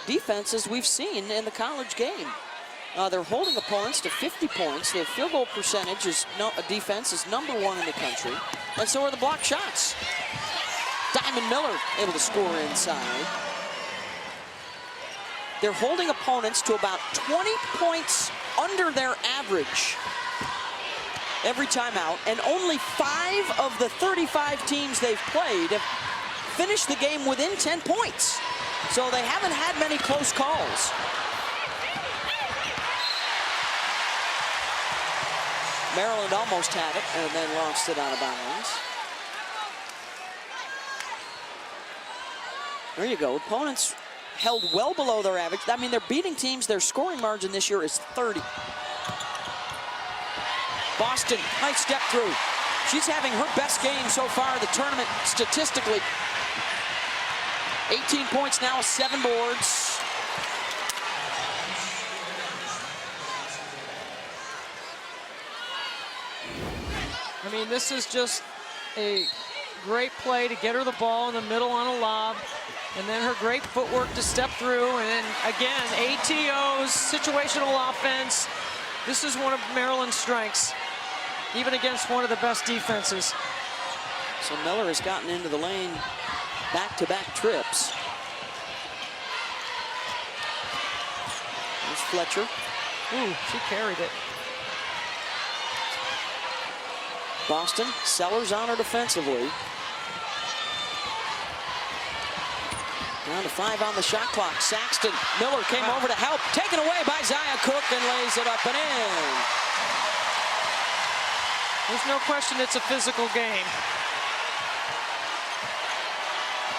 defenses we've seen in the college game. They're holding opponents to 50 points. Their field goal percentage is defense is #1 in the country, and so are the block shots. Diamond Miller able to score inside. They're holding opponents to about 20 points under their average every time out, and only 5 of the 35 teams they've played have finished the game within 10 points. So they haven't had many close calls. Maryland almost had it and then lost it out of bounds. There you go. Opponents held well below their average. I mean, they're beating teams. Their scoring margin this year is 30. Boston, nice step through. She's having her best game so far the tournament statistically. 18 points now, 7 boards. I mean, this is just a great play to get her the ball in the middle on a lob, and then her great footwork to step through, and then again, ATO's situational offense. This is one of Maryland's strengths, even against one of the best defenses. So Miller has gotten into the lane back-to-back trips. There's Fletcher. Ooh, she carried it. Boston, Sellers on her defensively. Down to 5 on the shot clock. Saxton, Miller came over to help. Taken away by Zia Cook and lays it up and in. There's no question it's a physical game.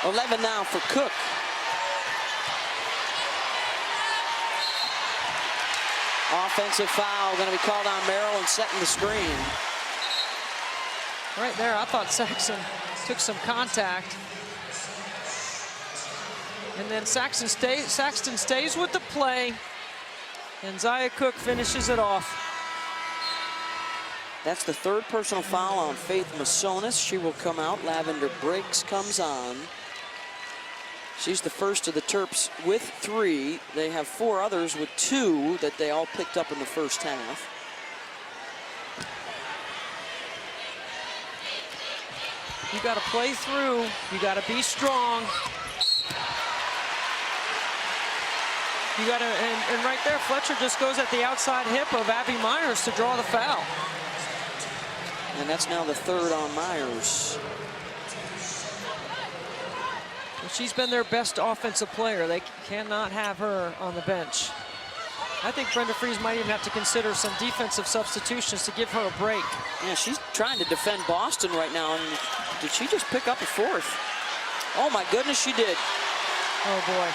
11 now for Cook. Offensive foul going to be called on Maryland, setting the screen. Right there, I thought Saxton took some contact. And then Saxton stays with the play, and Zia Cook finishes it off. That's the 3rd personal foul on Faith Masonis. She will come out. Lavender Briggs comes on. She's the first of the Terps with 3. They have 4 others with 2 that they all picked up in the first half. You got to play through. You got to be strong. You got to, and right there, Fletcher just goes at the outside hip of Abby Myers to draw the foul. And that's now the 3rd on Myers. Well, she's been their best offensive player. They cannot have her on the bench. I think Brenda Frese might even have to consider some defensive substitutions to give her a break. Yeah, she's trying to defend Boston right now. And did she just pick up a 4th? Oh my goodness, she did. Oh boy.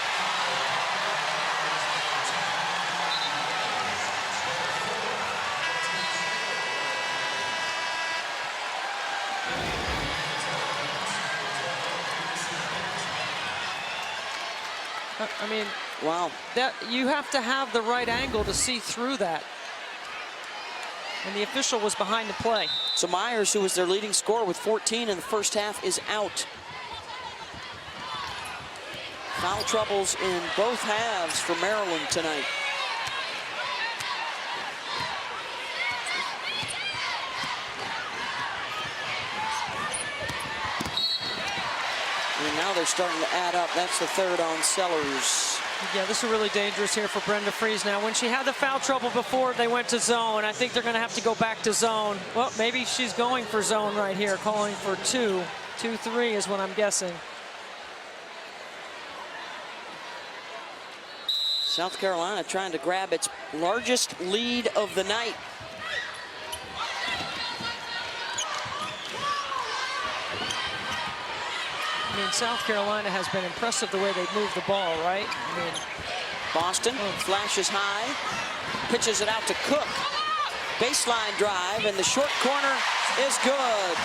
I mean, wow. That you have to have the right angle to see through that. And the official was behind the play. So Myers, who was their leading scorer with 14 in the first half, is out. Foul troubles in both halves for Maryland tonight. And now they're starting to add up. That's the 3rd on Sellers. Yeah, this is really dangerous here for Brenda Frese now. When she had the foul trouble before, they went to zone. I think they're going to have to go back to zone. Well, maybe she's going for zone right here, calling for 2. 2-3 is what I'm guessing. South Carolina trying to grab its largest lead of the night. I mean, South Carolina has been impressive the way they've moved the ball, right? I mean, Boston flashes high, pitches it out to Cook. Baseline drive, and the short corner is good.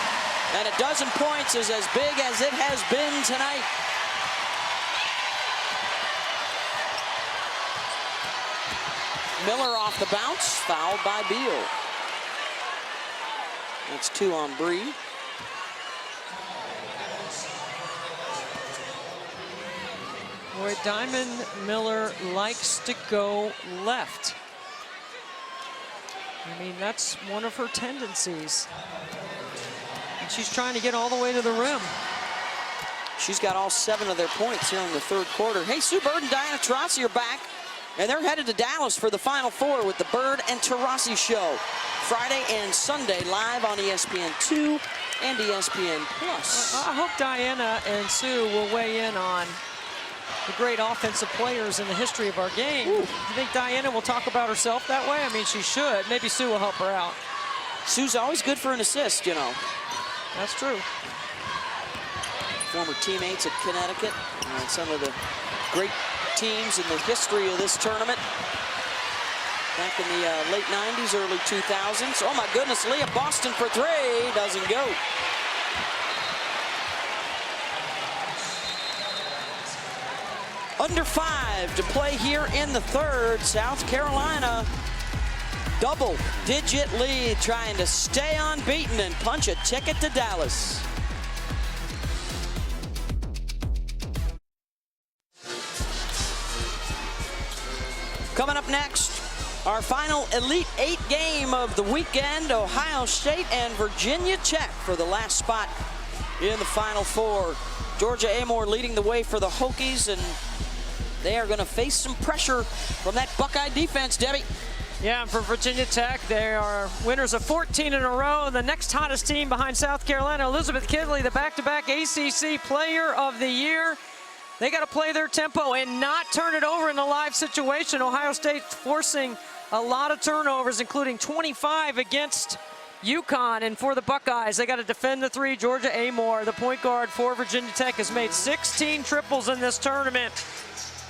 And a dozen points is as big as it has been tonight. Miller off the bounce, fouled by Beal. That's 2 on Bree. Boy, Diamond Miller likes to go left. I mean, that's one of her tendencies. And she's trying to get all the way to the rim. She's got all 7 of their points here in the 3rd quarter. Hey, Sue Bird and Diana Taurasi are back, and they're headed to Dallas for the Final Four with the Bird and Taurasi Show. Friday and Sunday live on ESPN2 and ESPN+. I hope Diana and Sue will weigh in on the great offensive players in the history of our game. Do you think Diana will talk about herself that way? I mean, she should. Maybe Sue will help her out. Sue's always good for an assist, you know. That's true. Former teammates at Connecticut, and some of the great teams in the history of this tournament. Back in the late 90s, early 2000s. Oh my goodness, Leah Boston for 3, doesn't go. Under 5 to play here in the 3rd. South Carolina, double-digit lead, trying to stay unbeaten and punch a ticket to Dallas. Coming up next, our final Elite 8 game of the weekend, Ohio State and Virginia Tech for the last spot in the Final Four. Georgia Amoore leading the way for the Hokies, and they are going to face some pressure from that Buckeye defense, Debbie. Yeah, and for Virginia Tech, they are winners of 14 in a row. The next hottest team behind South Carolina, Elizabeth Kidley, the back-to-back ACC Player of the Year. They got to play their tempo and not turn it over in a live situation. Ohio State forcing a lot of turnovers, including 25 against UConn. And for the Buckeyes, they got to defend the 3. Georgia Amoore, the point guard for Virginia Tech, has made 16 triples in this tournament.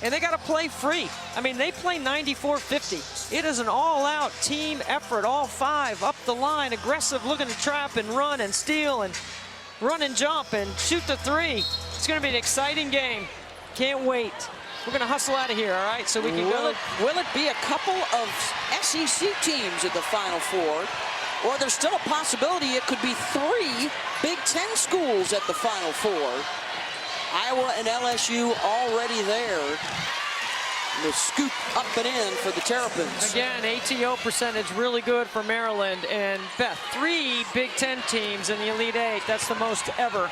And they got to play free. I mean, they play 94-50. It is an all-out team effort, all 5 up the line, aggressive, looking to trap and run and steal and run and jump and shoot the 3. It's going to be an exciting game. Can't wait. We're going to hustle out of here, all right, so we can go. Will it be a couple of SEC teams at the Final Four? Or there's still a possibility it could be 3 Big Ten schools at the Final Four. Iowa and LSU already there. The scoop up and in for the Terrapins. Again, ATO percentage really good for Maryland. And Beth, 3 Big Ten teams in the Elite 8. That's the most ever.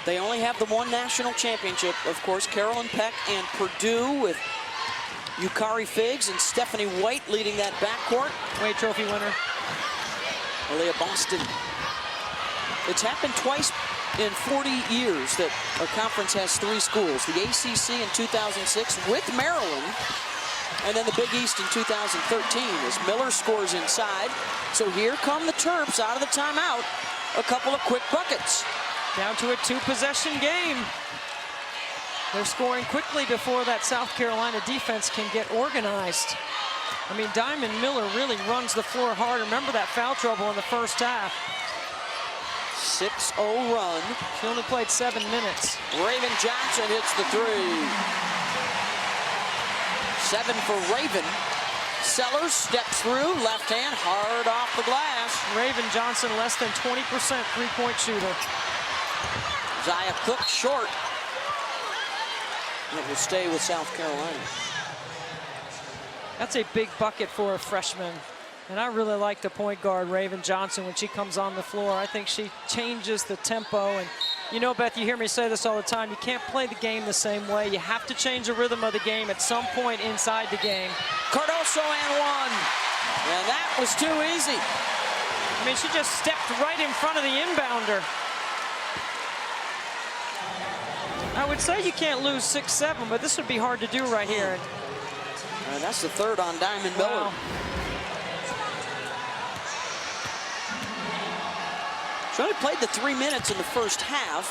They only have the 1 national championship, of course. Carolyn Peck and Purdue with Yukari Figs and Stephanie White leading that backcourt. Wade Trophy winner. Leah Boston. It's happened twice in 40 years that a conference has 3 schools. The ACC in 2006 with Maryland, and then the Big East in 2013 as Miller scores inside. So here come the Terps out of the timeout. A couple of quick buckets. Down to a 2-possession game. They're scoring quickly before that South Carolina defense can get organized. I mean, Diamond Miller really runs the floor hard. Remember that foul trouble in the first half. 6-0 run. She only played 7 minutes. Raven Johnson hits the 3. 7 for Raven. Sellers steps through, left hand, hard off the glass. Raven Johnson, less than 20% three-point shooter. Zaya Cook short. And it will stay with South Carolina. That's a big bucket for a freshman. And I really like the point guard, Raven Johnson, when she comes on the floor. I think she changes the tempo. And you know, Beth, you hear me say this all the time. You can't play the game the same way. You have to change the rhythm of the game at some point inside the game. Cardoso and 1. And that was too easy. I mean, she just stepped right in front of the inbounder. I would say you can't lose 6-7, but this would be hard to do right here. And that's the 3rd on Diamond Miller. Wow. She only played the 3 minutes in the first half.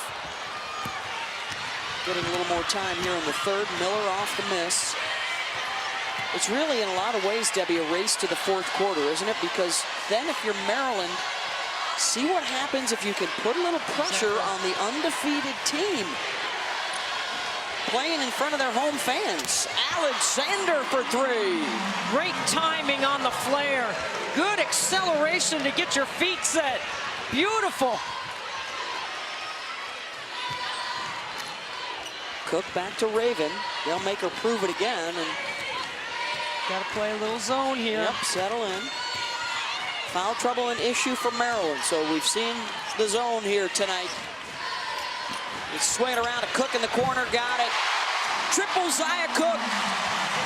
getting a little more time here in the third. Miller off the miss. It's really, in a lot of ways, Debbie, a race to the fourth quarter, isn't it? Because then if you're Maryland, see what happens if you can put a little pressure on the undefeated team. Playing in front of their home fans. Alexander for three. Great timing on the flare. Good acceleration to get your feet set. Beautiful. Cook back to Raven. They'll make her prove it again. And got to play a little zone here. yep, settle in. Foul trouble an issue for Maryland. So we've seen the zone here tonight. It's swaying around to Cook in the corner. Got it. Triple Zia Cook.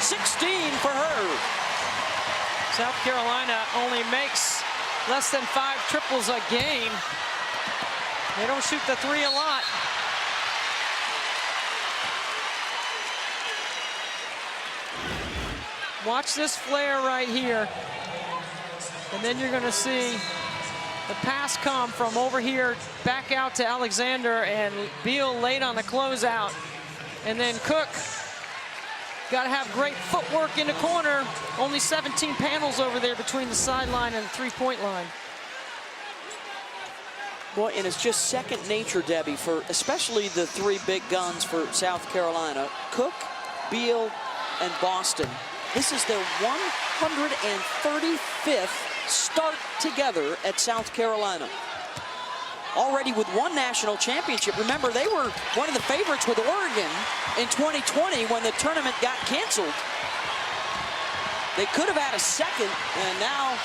16 for her. South Carolina only makes less than 5 triples a game. They don't shoot the three a lot. Watch this flare right here. And then you're going to see the pass come from over here back out to Alexander, and Beal late on the closeout. And then Cook got to have great footwork in the corner. Only 17 panels over there between the sideline and the three-point line. Boy, and it's just second nature, Debbie, for especially the three big guns for South Carolina. Cook, Beal, and Boston. This is their 135th start together at South Carolina. Already with one national championship. Remember, they were one of the favorites with Oregon in 2020 when the tournament got canceled. They could have had a second, and now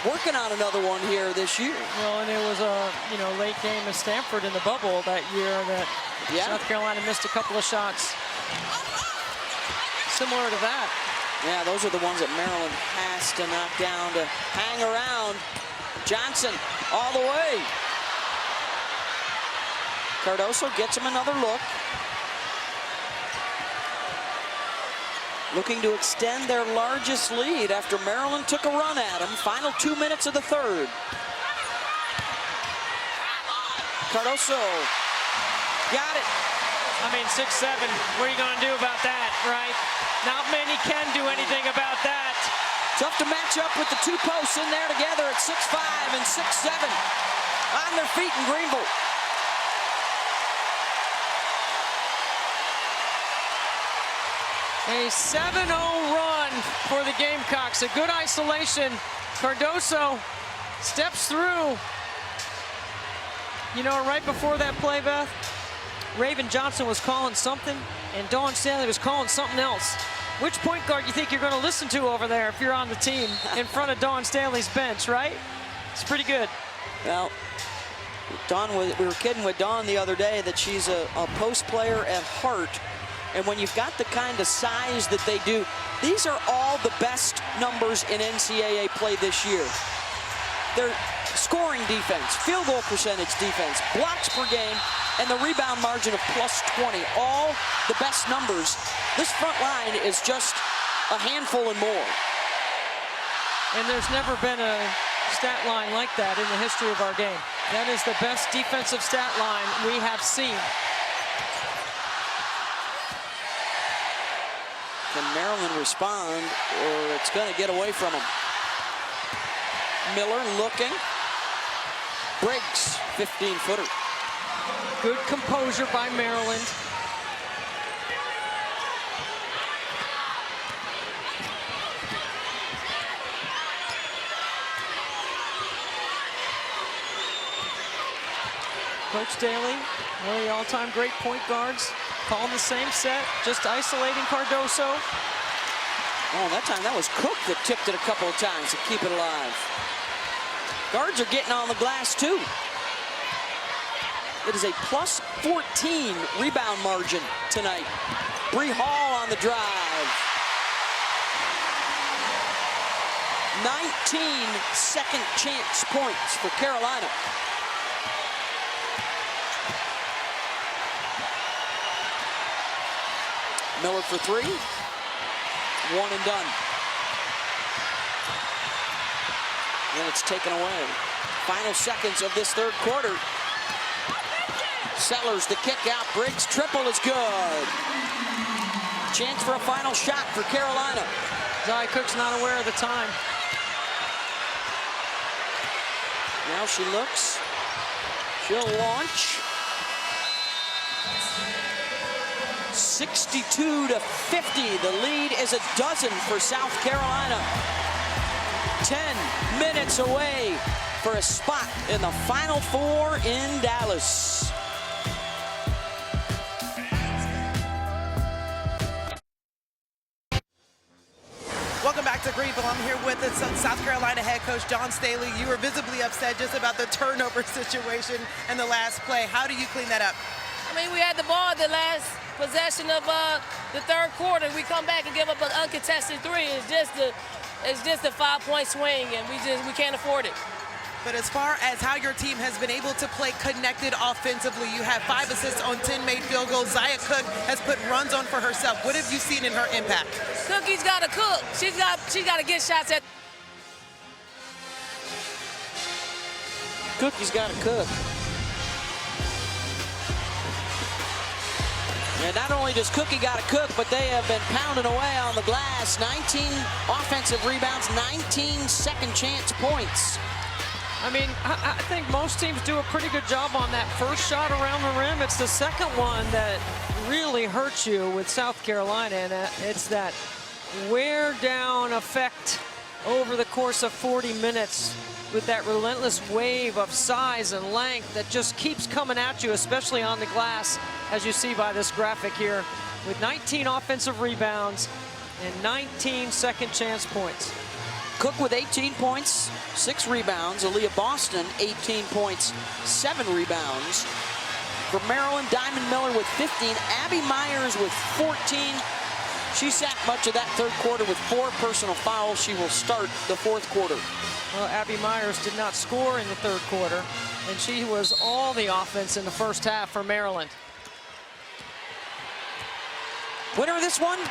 working on another one here this year. Well, and it was a late game at Stanford in the bubble that year that South Carolina missed a couple of shots similar to that. Yeah, those are the ones that Maryland has to knock down to hang around. Johnson all the way. Cardoso gets him another look. Looking to extend their largest lead after Maryland took a run at them. Final 2 minutes of the third. Cardoso got it. I mean, 6'7", what are you going to do about that, right? Not many can do anything about that. Tough to match up with the two posts in there together at 6'5" and 6'7". On their feet in Greenville. A 7-0 run for the Gamecocks. A good isolation. Cardoso steps through. You know, right before that play, Beth, Raven Johnson was calling something, and Dawn Stanley was calling something else. Which point guard do you think you're going to listen to over there if you're on the team in front of Dawn Stanley's bench, right? It's pretty good. Well, we were kidding with Dawn the other day that she's a post player at heart. And when you've got the kind of size that they do, these are all the best numbers in NCAA play this year. Their scoring defense, field goal percentage defense, blocks per game, and the rebound margin of +20, all the best numbers. This front line is just a handful and more. And there's never been a stat line like that in the history of our game. That is the best defensive stat line we have seen. Can Maryland respond, or it's going to get away from them? Miller looking. Briggs, 15-footer. Good composure by Maryland. Coach Daly, one of the all-time great point guards, calling the same set, just isolating Cardoso. Oh, that time that was Cook that tipped it a couple of times to keep it alive. Guards are getting on the glass too. It is a +14 rebound margin tonight. Bree Hall on the drive. 19 second chance points for Carolina. Miller for three. One and done. And it's taken away. Final seconds of this third quarter. Sellers, the kick out. Briggs triple is good. Chance for a final shot for Carolina. Zia Cook's not aware of the time. Now she looks. She'll launch. 62-50. The lead is a dozen for South Carolina. 10 minutes away for a spot in the Final Four in Dallas. Welcome back to Greenville. I'm here with the South Carolina head coach, Dawn Staley. You were visibly upset just about the turnover situation in the last play. How do you clean that up? I mean, we had the ball the last possession of the third quarter. We come back and give up an uncontested three. It's just a 5-point swing, and we can't afford it. But as far as how your team has been able to play connected offensively, you have 5 assists on 10 made field goals. Zia Cook has put runs on for herself. What have you seen in her impact? Cookie's got to cook. She's got to get shots at. Cookie's got to cook. And not only does Cookie got to cook, but they have been pounding away on the glass. 19 offensive rebounds, 19 second chance points. I mean, I think most teams do a pretty good job on that first shot around the rim. It's the second one that really hurts you with South Carolina, and it's that wear down effect over the course of 40 minutes with that relentless wave of size and length that just keeps coming at you, especially on the glass, as you see by this graphic here, with 19 offensive rebounds and 19 second chance points. Cook with 18 points, 6 rebounds. Aaliyah Boston, 18 points, 7 rebounds. For Maryland, Diamond Miller with 15. Abby Myers with 14. She sat much of that third quarter with 4 personal fouls. She will start the fourth quarter. Well, Abby Myers did not score in the third quarter, and she was all the offense in the first half for Maryland. Winner of this one,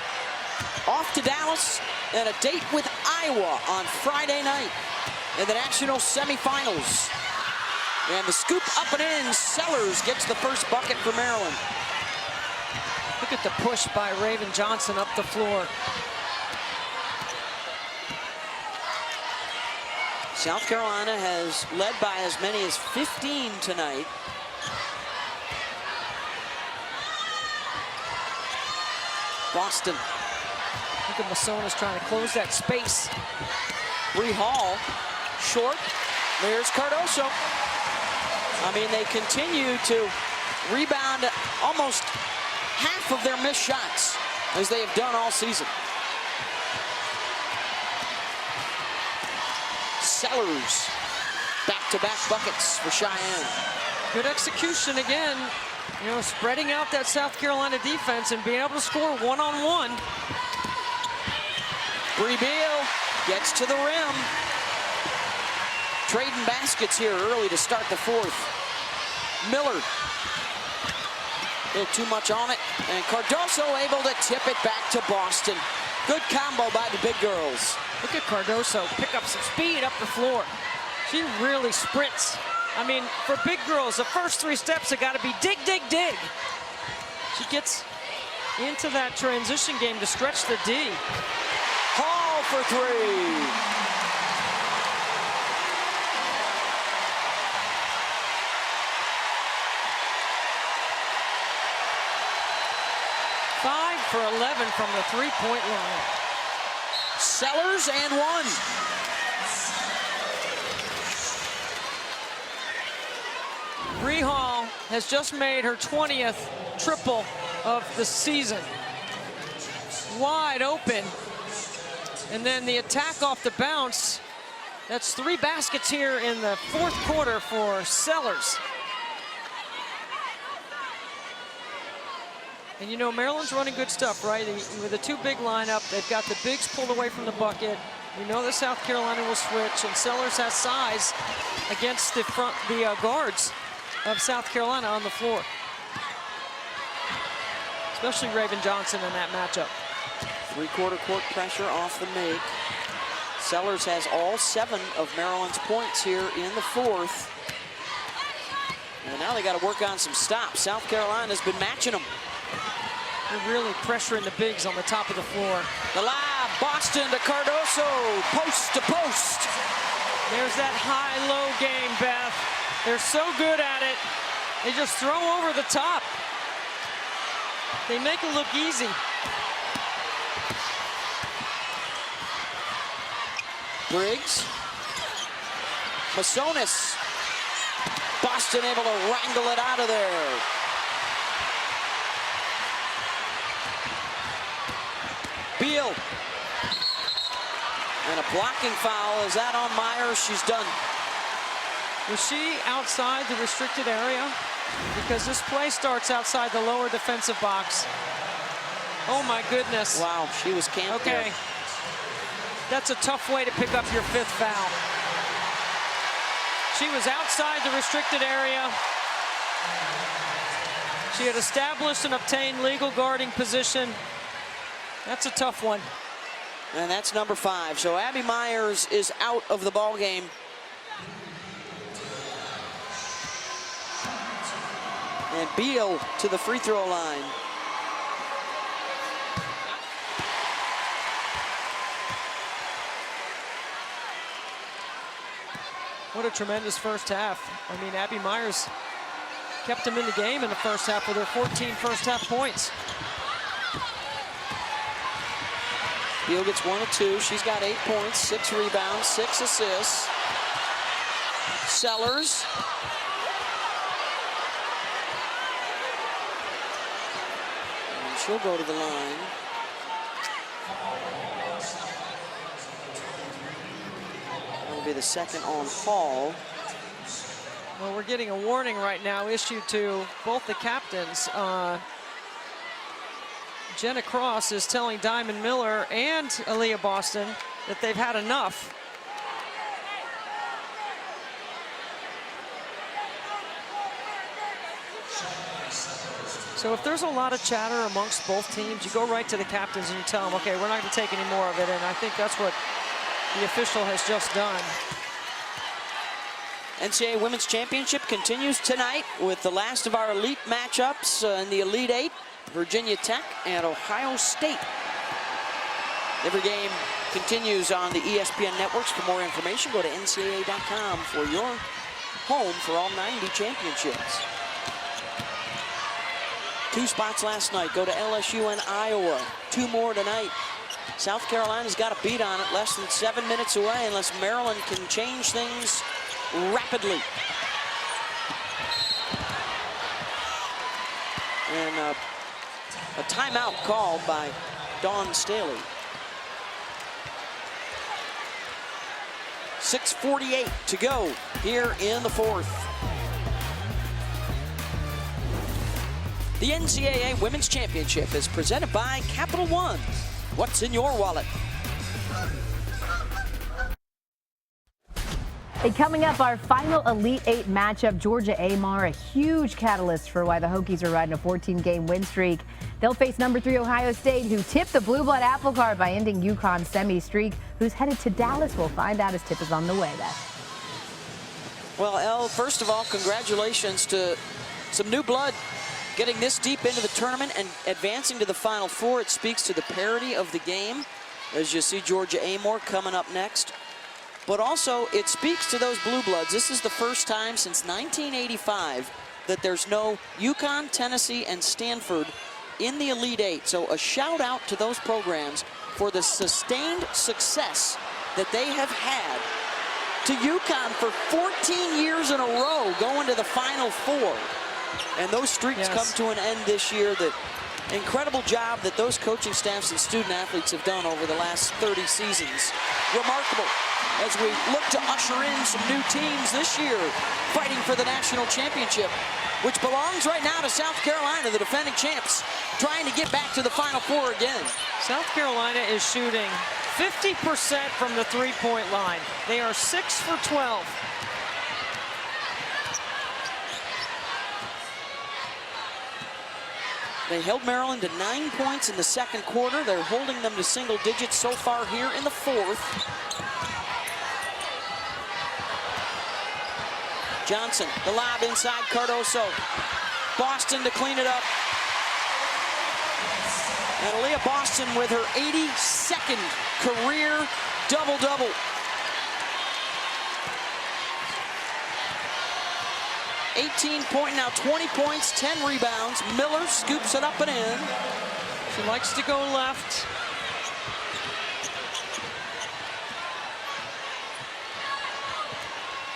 off to Dallas and a date with Iowa on Friday night in the national semifinals. And the scoop up and in, Sellers gets the first bucket for Maryland. Look at the push by Raven Johnson up the floor. South Carolina has led by as many as 15 tonight. Boston. Look at Massona's trying to close that space. Bree Hall, short. There's Cardoso. I mean, they continue to rebound almost half of their missed shots, as they have done all season. Sellers, back-to-back buckets for Cheyenne. Good execution again. You know, spreading out that South Carolina defense and being able to score one-on-one. Bree Beal gets to the rim. Trading baskets here early to start the fourth. Miller, a little too much on it, and Cardoso able to tip it back to Boston. Good combo by the big girls. Look at Cardoso pick up some speed up the floor. She really sprints. I mean, for big girls, the first 3 steps have got to be dig, dig, dig. She gets into that transition game to stretch the D. Hall for 3. 5 for 11 from the 3-point line. Sellers and 1. Bree Hall has just made her 20th triple of the season. Wide open. And then the attack off the bounce. That's 3 baskets here in the fourth quarter for Sellers. And you know, Maryland's running good stuff, right? With a 2-big lineup, they've got the bigs pulled away from the bucket. We know that South Carolina will switch, and Sellers has size against the guards of South Carolina on the floor. Especially Raven Johnson in that matchup. 3-quarter court pressure off the make. Sellers has all 7 of Maryland's points here in the fourth. And now they got to work on some stops. South Carolina's been matching them. They're really pressuring the bigs on the top of the floor. The lob, Boston to Cardoso, post to post. There's that high-low game, Beth. They're so good at it. They just throw over the top. They make it look easy. Briggs. Masonis. Boston able to wrangle it out of there. Beal. And a blocking foul. Is that on Myers? She's done. Was she outside the restricted area? Because this play starts outside the lower defensive box. Oh my goodness. Wow, she was camped Okay. there. That's a tough way to pick up your 5th foul. She was outside the restricted area. She had established and obtained legal guarding position. That's a tough one. And that's number 5. So Abby Myers is out of the ball game. And Beal to the free throw line. What a tremendous first half. I mean, Abby Myers kept them in the game in the first half with her 14 first half points. Beal gets 1 of 2. She's got 8 points, 6 rebounds, 6 assists. Sellers. And she'll go to the line. That'll be the second on Hall. Well, we're getting a warning right now issued to both the captains. Jenna Cross is telling Diamond Miller and Aaliyah Boston that they've had enough. So if there's a lot of chatter amongst both teams, you go right to the captains and you tell them, okay, we're not going to take any more of it. And I think that's what the official has just done. NCAA Women's Championship continues tonight with the last of our elite matchups in the Elite Eight, Virginia Tech and Ohio State. Every game continues on the ESPN networks. For more information, go to ncaa.com for your home for all 90 championships. 2 spots last night go to LSU and Iowa. 2 more tonight. South Carolina's got a beat on it, less than 7 minutes away, unless Maryland can change things rapidly. And a timeout called by Dawn Staley. 6:48 to go here in the 4th. The NCAA Women's Championship is presented by Capital One. What's in your wallet? Hey, coming up, our final Elite Eight matchup, Georgia-Amar, a huge catalyst for why the Hokies are riding a 14-game win streak. They'll face number 3 Ohio State, who tipped the Blue Blood apple cart by ending UConn's semi-streak, who's headed to Dallas. We'll find out as tip is on the way. Well, Elle, first of all, congratulations to some new blood getting this deep into the tournament and advancing to the Final Four. It speaks to the parity of the game, as you see Georgia-Amar coming up next. But also, it speaks to those blue bloods. This is the first time since 1985 that there's no UConn, Tennessee, and Stanford in the Elite Eight. So a shout out to those programs for the sustained success that they have had. To UConn for 14 years in a row going to the Final Four. And those streaks come to an end this year. The incredible job that those coaching staffs and student athletes have done over the last 30 seasons. Remarkable. As we look to usher in some new teams this year fighting for the national championship, which belongs right now to South Carolina, the defending champs, trying to get back to the Final Four again. South Carolina is shooting 50% from the three-point line. They are 6 for 12. They held Maryland to 9 points in the second quarter. They're holding them to single digits so far here in the 4th. Johnson, the lob inside Cardoso. Boston to clean it up. And Aaliyah Boston with her 82nd career double-double. Now 20 points, 10 rebounds. Miller scoops it up and in. She likes to go left.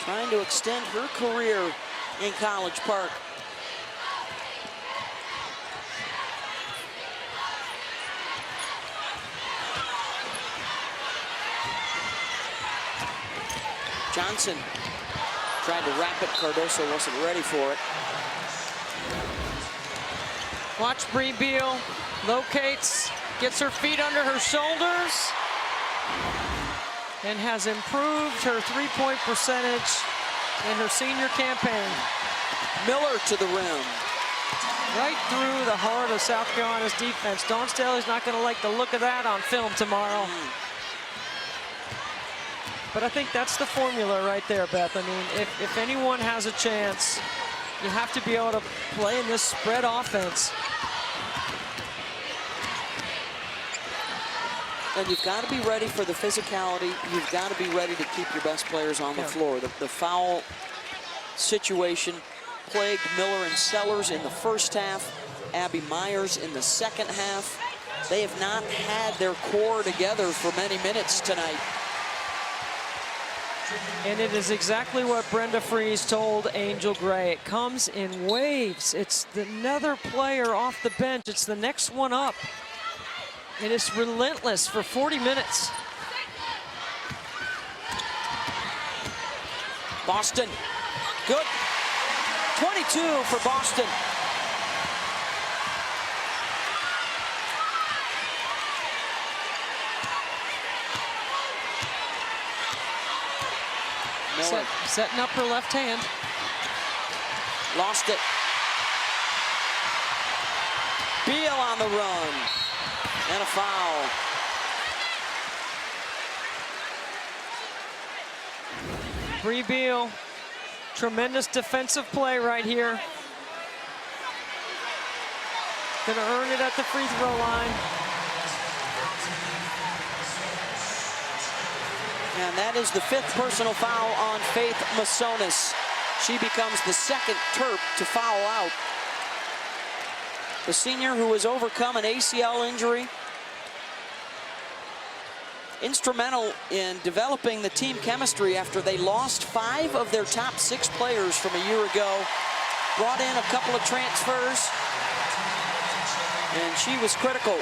Trying to extend her career in College Park. Johnson tried to wrap it. Cardoso wasn't ready for it. Watch Bree Beal, locates, gets her feet under her shoulders, and has improved her three-point percentage in her senior campaign. Miller to the rim. Right through the heart of South Carolina's defense. Dawn Staley's not going to like the look of that on film tomorrow. But I think that's the formula right there, Beth. I mean, if anyone has a chance, you have to be able to play in this spread offense. And you've got to be ready for the physicality. You've got to be ready to keep your best players on the floor. The foul situation plagued Miller and Sellers in the first half, Abby Myers in the second half. They have not had their core together for many minutes tonight. And it is exactly what Brenda Fries told Angel Gray. It comes in waves. It's another player off the bench. It's the next one up. It is relentless for 40 minutes. Boston, good. 22 for Boston. Setting up her left hand. Lost it. Beal on the run. And a foul. Bree Beal, tremendous defensive play right here. Gonna earn it at the free throw line. And that is the 5th personal foul on Faith Masonis. She becomes the 2nd Terp to foul out. The senior who has overcome an ACL injury. Instrumental in developing the team chemistry after they lost 5 of their top 6 players from a year ago. Brought in a couple of transfers. And she was critical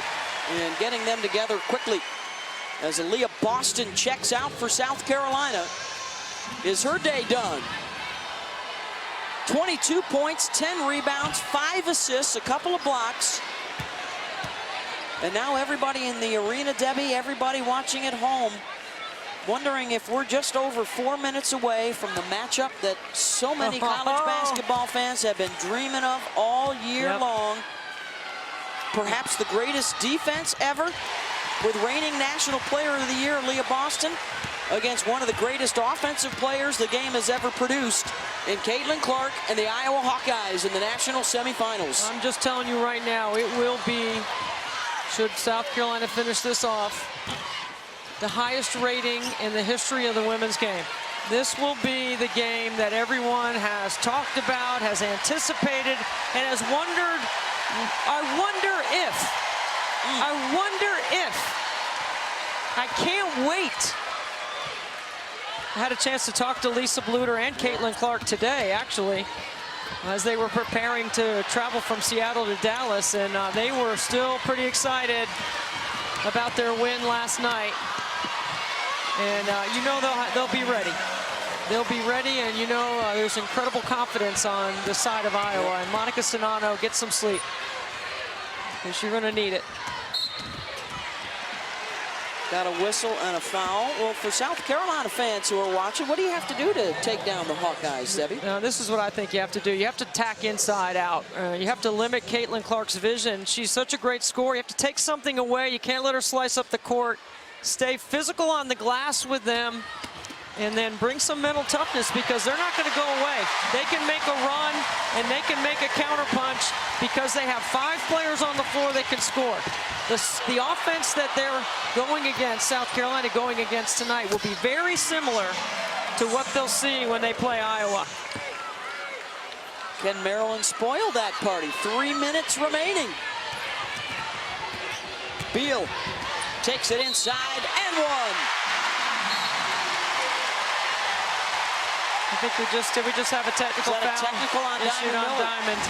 in getting them together quickly. As Aaliyah Boston checks out for South Carolina. Is her day done? 22 points, 10 rebounds, 5 assists, a couple of blocks. And now everybody in the arena, Debbie, everybody watching at home, wondering if we're just over 4 minutes away from the matchup that so many college basketball fans have been dreaming of all year long. Perhaps the greatest defense ever, with reigning National Player of the Year, Aaliyah Boston, against one of the greatest offensive players the game has ever produced in Caitlin Clark and the Iowa Hawkeyes in the national semifinals. I'm just telling you right now, it will be, should South Carolina finish this off, the highest rating in the history of the women's game. This will be the game that everyone has talked about, has anticipated, and has wondered, I wonder if. I can't wait. I had a chance to talk to Lisa Bluter and Caitlin Clark today, actually, as they were preparing to travel from Seattle to Dallas, and they were still pretty excited about their win last night. And you know they'll be ready. They'll be ready, and you know there's incredible confidence on the side of Iowa. And Monica Sonano, get some sleep, because you're going to need it. Got a whistle and a foul. Well, for South Carolina fans who are watching, what do you have to do to take down the Hawkeyes, Debbie? Now, this is what I think you have to do. You have to tack inside out. You have to limit Caitlin Clark's vision. She's such a great scorer. You have to take something away. You can't let her slice up the court. Stay physical on the glass with them. and then bring some mental toughness, because they're not going to go away. They can make a run and they can make a counterpunch because they have 5 players on the floor that can score. The offense that they're going against, South Carolina going against tonight, will be very similar to what they'll see when they play Iowa. Can Maryland spoil that party? 3 minutes remaining. Beal takes it inside and one. I think did we just have a technical Is that foul? a technical on issued Diamond on Miller? Diamond.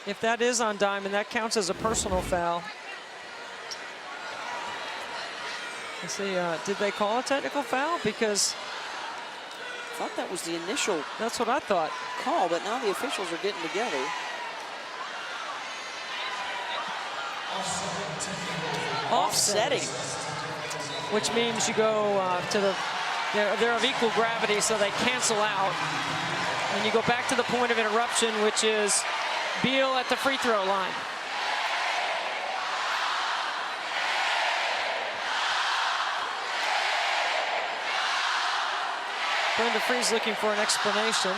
If that is on Diamond, that counts as a personal foul. Let's see, did they call a technical foul? Because I thought that was the initial that's what I thought. call, but now the officials are getting together. Offsetting. Which means you go to the, they're of equal gravity, so they cancel out. And you go back to the point of interruption, which is Beal at the free throw line. Brenda Free's looking for an explanation.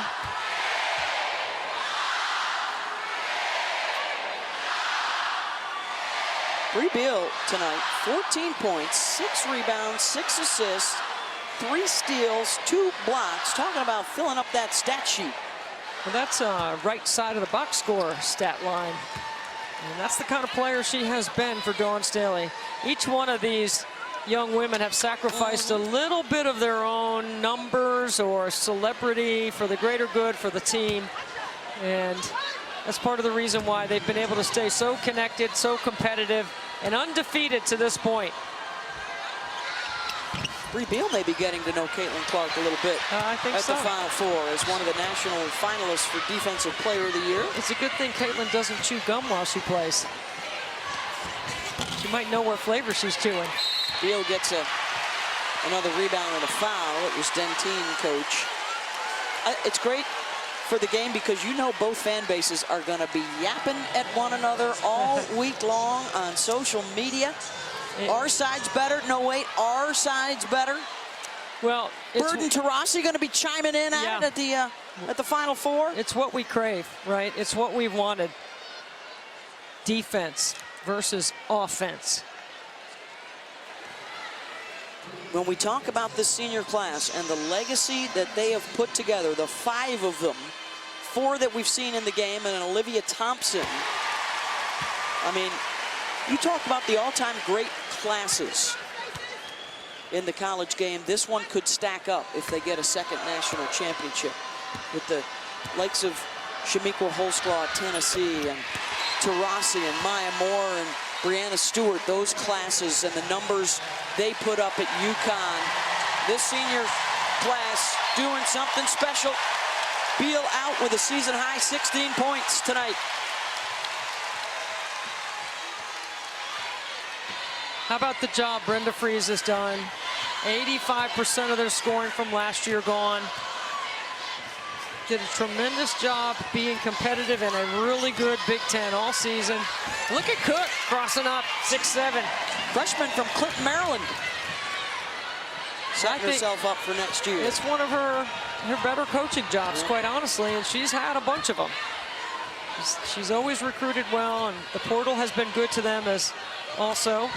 Bree Beal tonight, 14 points, 6 rebounds, 6 assists, 3 steals, 2 blocks. Talking about filling up that stat sheet. Well, that's right side of the box score stat line. And that's the kind of player she has been for Dawn Staley. Each one of these young women have sacrificed a little bit of their own numbers or celebrity for the greater good for the team. And that's part of the reason why they've been able to stay so connected, so competitive, and undefeated to this point. Bree Beal may be getting to know Caitlin Clark a little bit I think at so. the Final Four as one of the national finalists for Defensive Player of the Year. It's a good thing Caitlin doesn't chew gum while she plays. She might know what flavor she's chewing. Beal gets another rebound and a foul. It was Dentine, coach. It's great for the game because you know both fan bases are going to be yapping at one another all week long on social media. Our side's better. No, wait, our side's better. Well, Bird and Taurasi going to be chiming in at it at the Final Four. It's what we crave, right? It's what we've wanted. Defense versus offense. When we talk about this senior class and the legacy that they have put together, the 5 of them, 4 that we've seen in the game, and an Olivia Thompson. I mean, you talk about the all-time great classes in the college game. This one could stack up if they get a second national championship with the likes of Shamiqua Holsclaw at Tennessee and Taurasi and Maya Moore and Brianna Stewart, those classes and the numbers they put up at UConn. This senior class doing something special. Beal out with a season-high 16 points tonight. How about the job Brenda Freeze has done? 85% of their scoring from last year gone. Did a tremendous job being competitive in a really good Big Ten all season. Look at Cook crossing up 6'7". Freshman from Clinton, Maryland. Setting herself up for next year. It's one of her better coaching jobs, quite honestly, and she's had a bunch of them. She's always recruited well, and the portal has been good to them as also.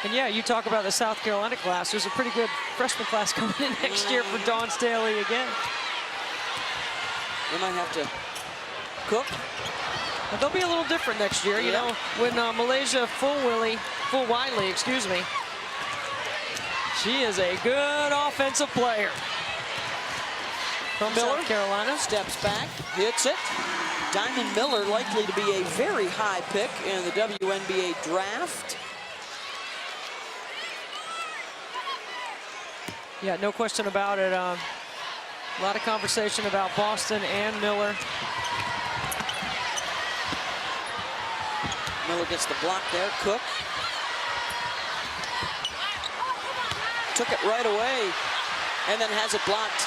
And yeah, you talk about the South Carolina class. There's a pretty good freshman class coming in next year for Dawn Staley again. They might have to Cook. But they'll be a little different next year, you know, when Malaysia Full-Wiley, excuse me. She is a good offensive player. From Miller, South Carolina. Steps back, hits it. Diamond Miller likely to be a very high pick in the WNBA draft. Yeah, no question about it. A lot of conversation about Boston and Miller. Miller gets the block there. Cook. took it right away and then has it blocked.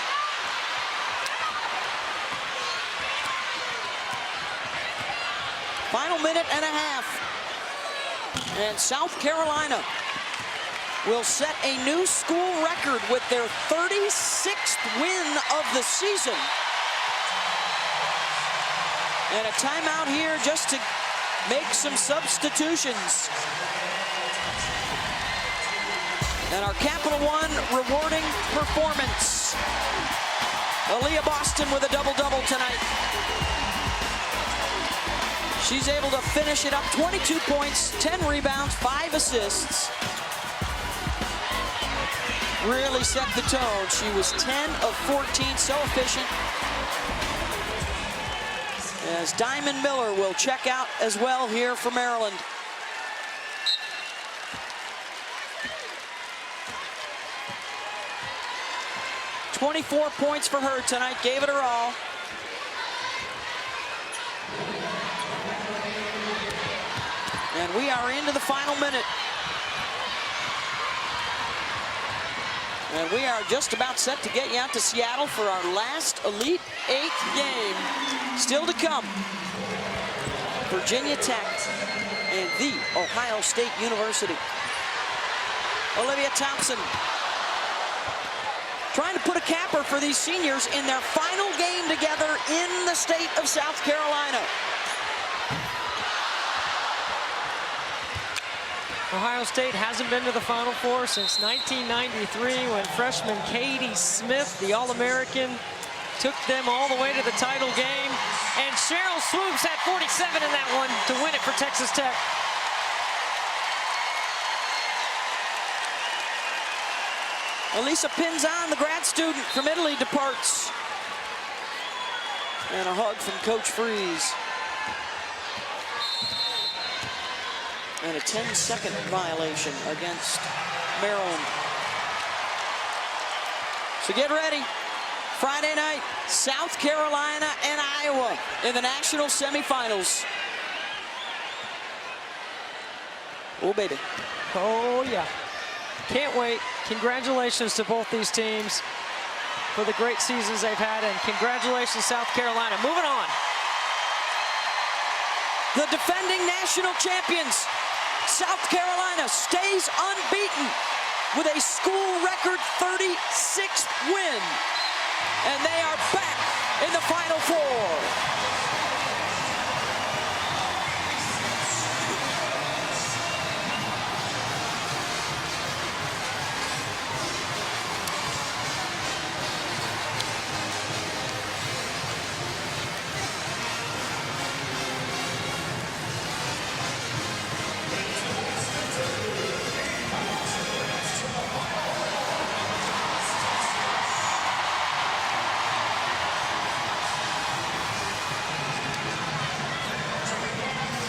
Final minute and a half. And South Carolina will set a new school record with their 36th win of the season. And a timeout here just to make some substitutions. And our Capital One rewarding performance. Aaliyah Boston with a double-double tonight. She's able to finish it up, 22 points, 10 rebounds, 5 assists. Really set the tone. She was 10 of 14, so efficient. As Diamond Miller will check out as well here for Maryland. "24 points for her tonight, gave it her all. And we are into the final minute. And we are just about set to get you out to Seattle for our last Elite Eight game. Still to come, Virginia Tech and The Ohio State University. Olivia Thompson trying to put a capper for these seniors in their final game together in the state of South Carolina. Ohio State hasn't been to the Final Four since 1993 when freshman Katie Smith, the All-American, took them all the way to the title game. And Cheryl Swoops had 47 in that one to win it for Texas Tech. Elisa Pinzan, the grad student from Italy, departs. And a hug from Coach Freeze. And a 10-second violation against Maryland. So get ready. Friday night, South Carolina and Iowa in the national semifinals. Oh, baby. Oh, yeah. Can't wait. Congratulations to both these teams for the great seasons they've had, and congratulations, South Carolina. Moving on. The defending national champions, South Carolina, stays unbeaten with a school record 36th win. And they are back in the Final Four.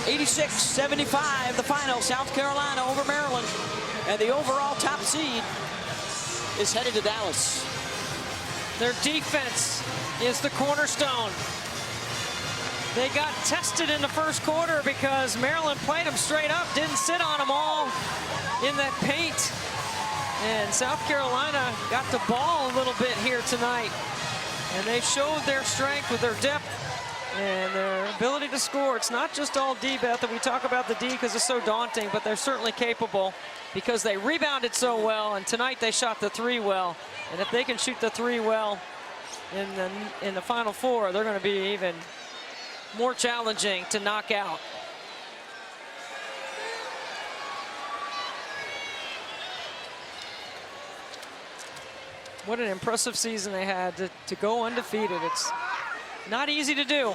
(86-75) the final. South Carolina over Maryland, and the overall top seed is headed to Dallas. Their defense is the cornerstone. They got tested in the first quarter because Maryland played them straight up, didn't sit on them all in that paint. And South Carolina got the ball a little bit here tonight. And they showed their strength with their depth and their ability to score. It's not just all D, Beth, that we talk about the D because it's so daunting, but they're certainly capable because they rebounded so well, and tonight they shot the three well. And if they can shoot the three well in the Final Four, they're going to be even more challenging to knock out. What an impressive season they had to go undefeated. It's not easy to do.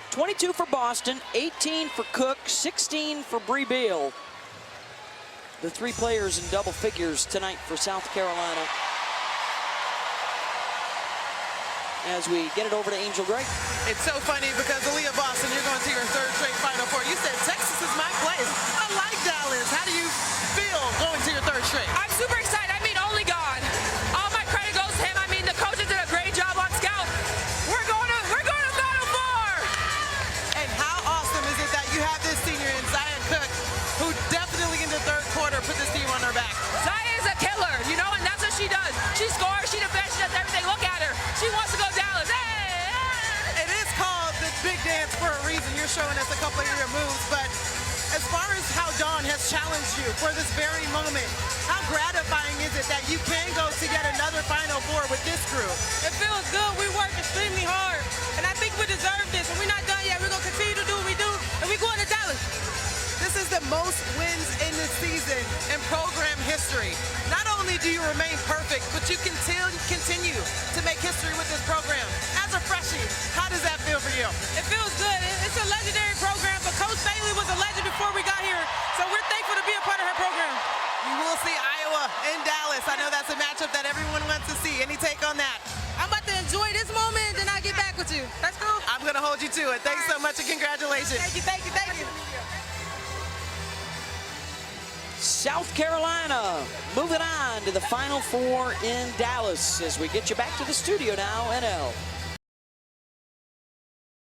22 for Boston, 18 for Cook, 16 for Bree Beal. The three players in double figures tonight for South Carolina. As we get it over to Angel Gray. It's so funny because Aaliyah Boston, you're going to your third straight Final Four. You said Texas is my place. I like Dallas. How do you feel going to your third straight? I'm super excited. I mean, only God. All my credit goes to him. I mean, the coaches did a great job on scout. We're going to Final Four. And how awesome is it that you have this senior in Zion Cook, who definitely in the third quarter put this team on their back? Zaya is a killer, you know, and that's a showing us a couple of your moves, but as far as how Dawn has challenged you for this very moment, how gratifying is it that you can go to yet another Final Four with this group? It feels good. We work extremely hard, and I think we deserve this. And we're not done yet. We're going to continue to do what we do, and we're going to Dallas. This is the most wins in the season in program history. Not only do you remain perfect, but you continue to make history with this program. As a freshie, how does that feel for you? It feels good. It's a legendary program, but Coach Staley was a legend before we got here, so we're thankful to be a part of her program. You will see Iowa in Dallas. I know that's a matchup that everyone wants to see. Any take on that? I'm about to enjoy this moment, then I'll get back with you. That's cool? I'm going to hold you to it. Thanks so much and congratulations. Thank you, thank you, thank you. South Carolina moving on to the Final Four in Dallas as we get you back to the studio now, NL.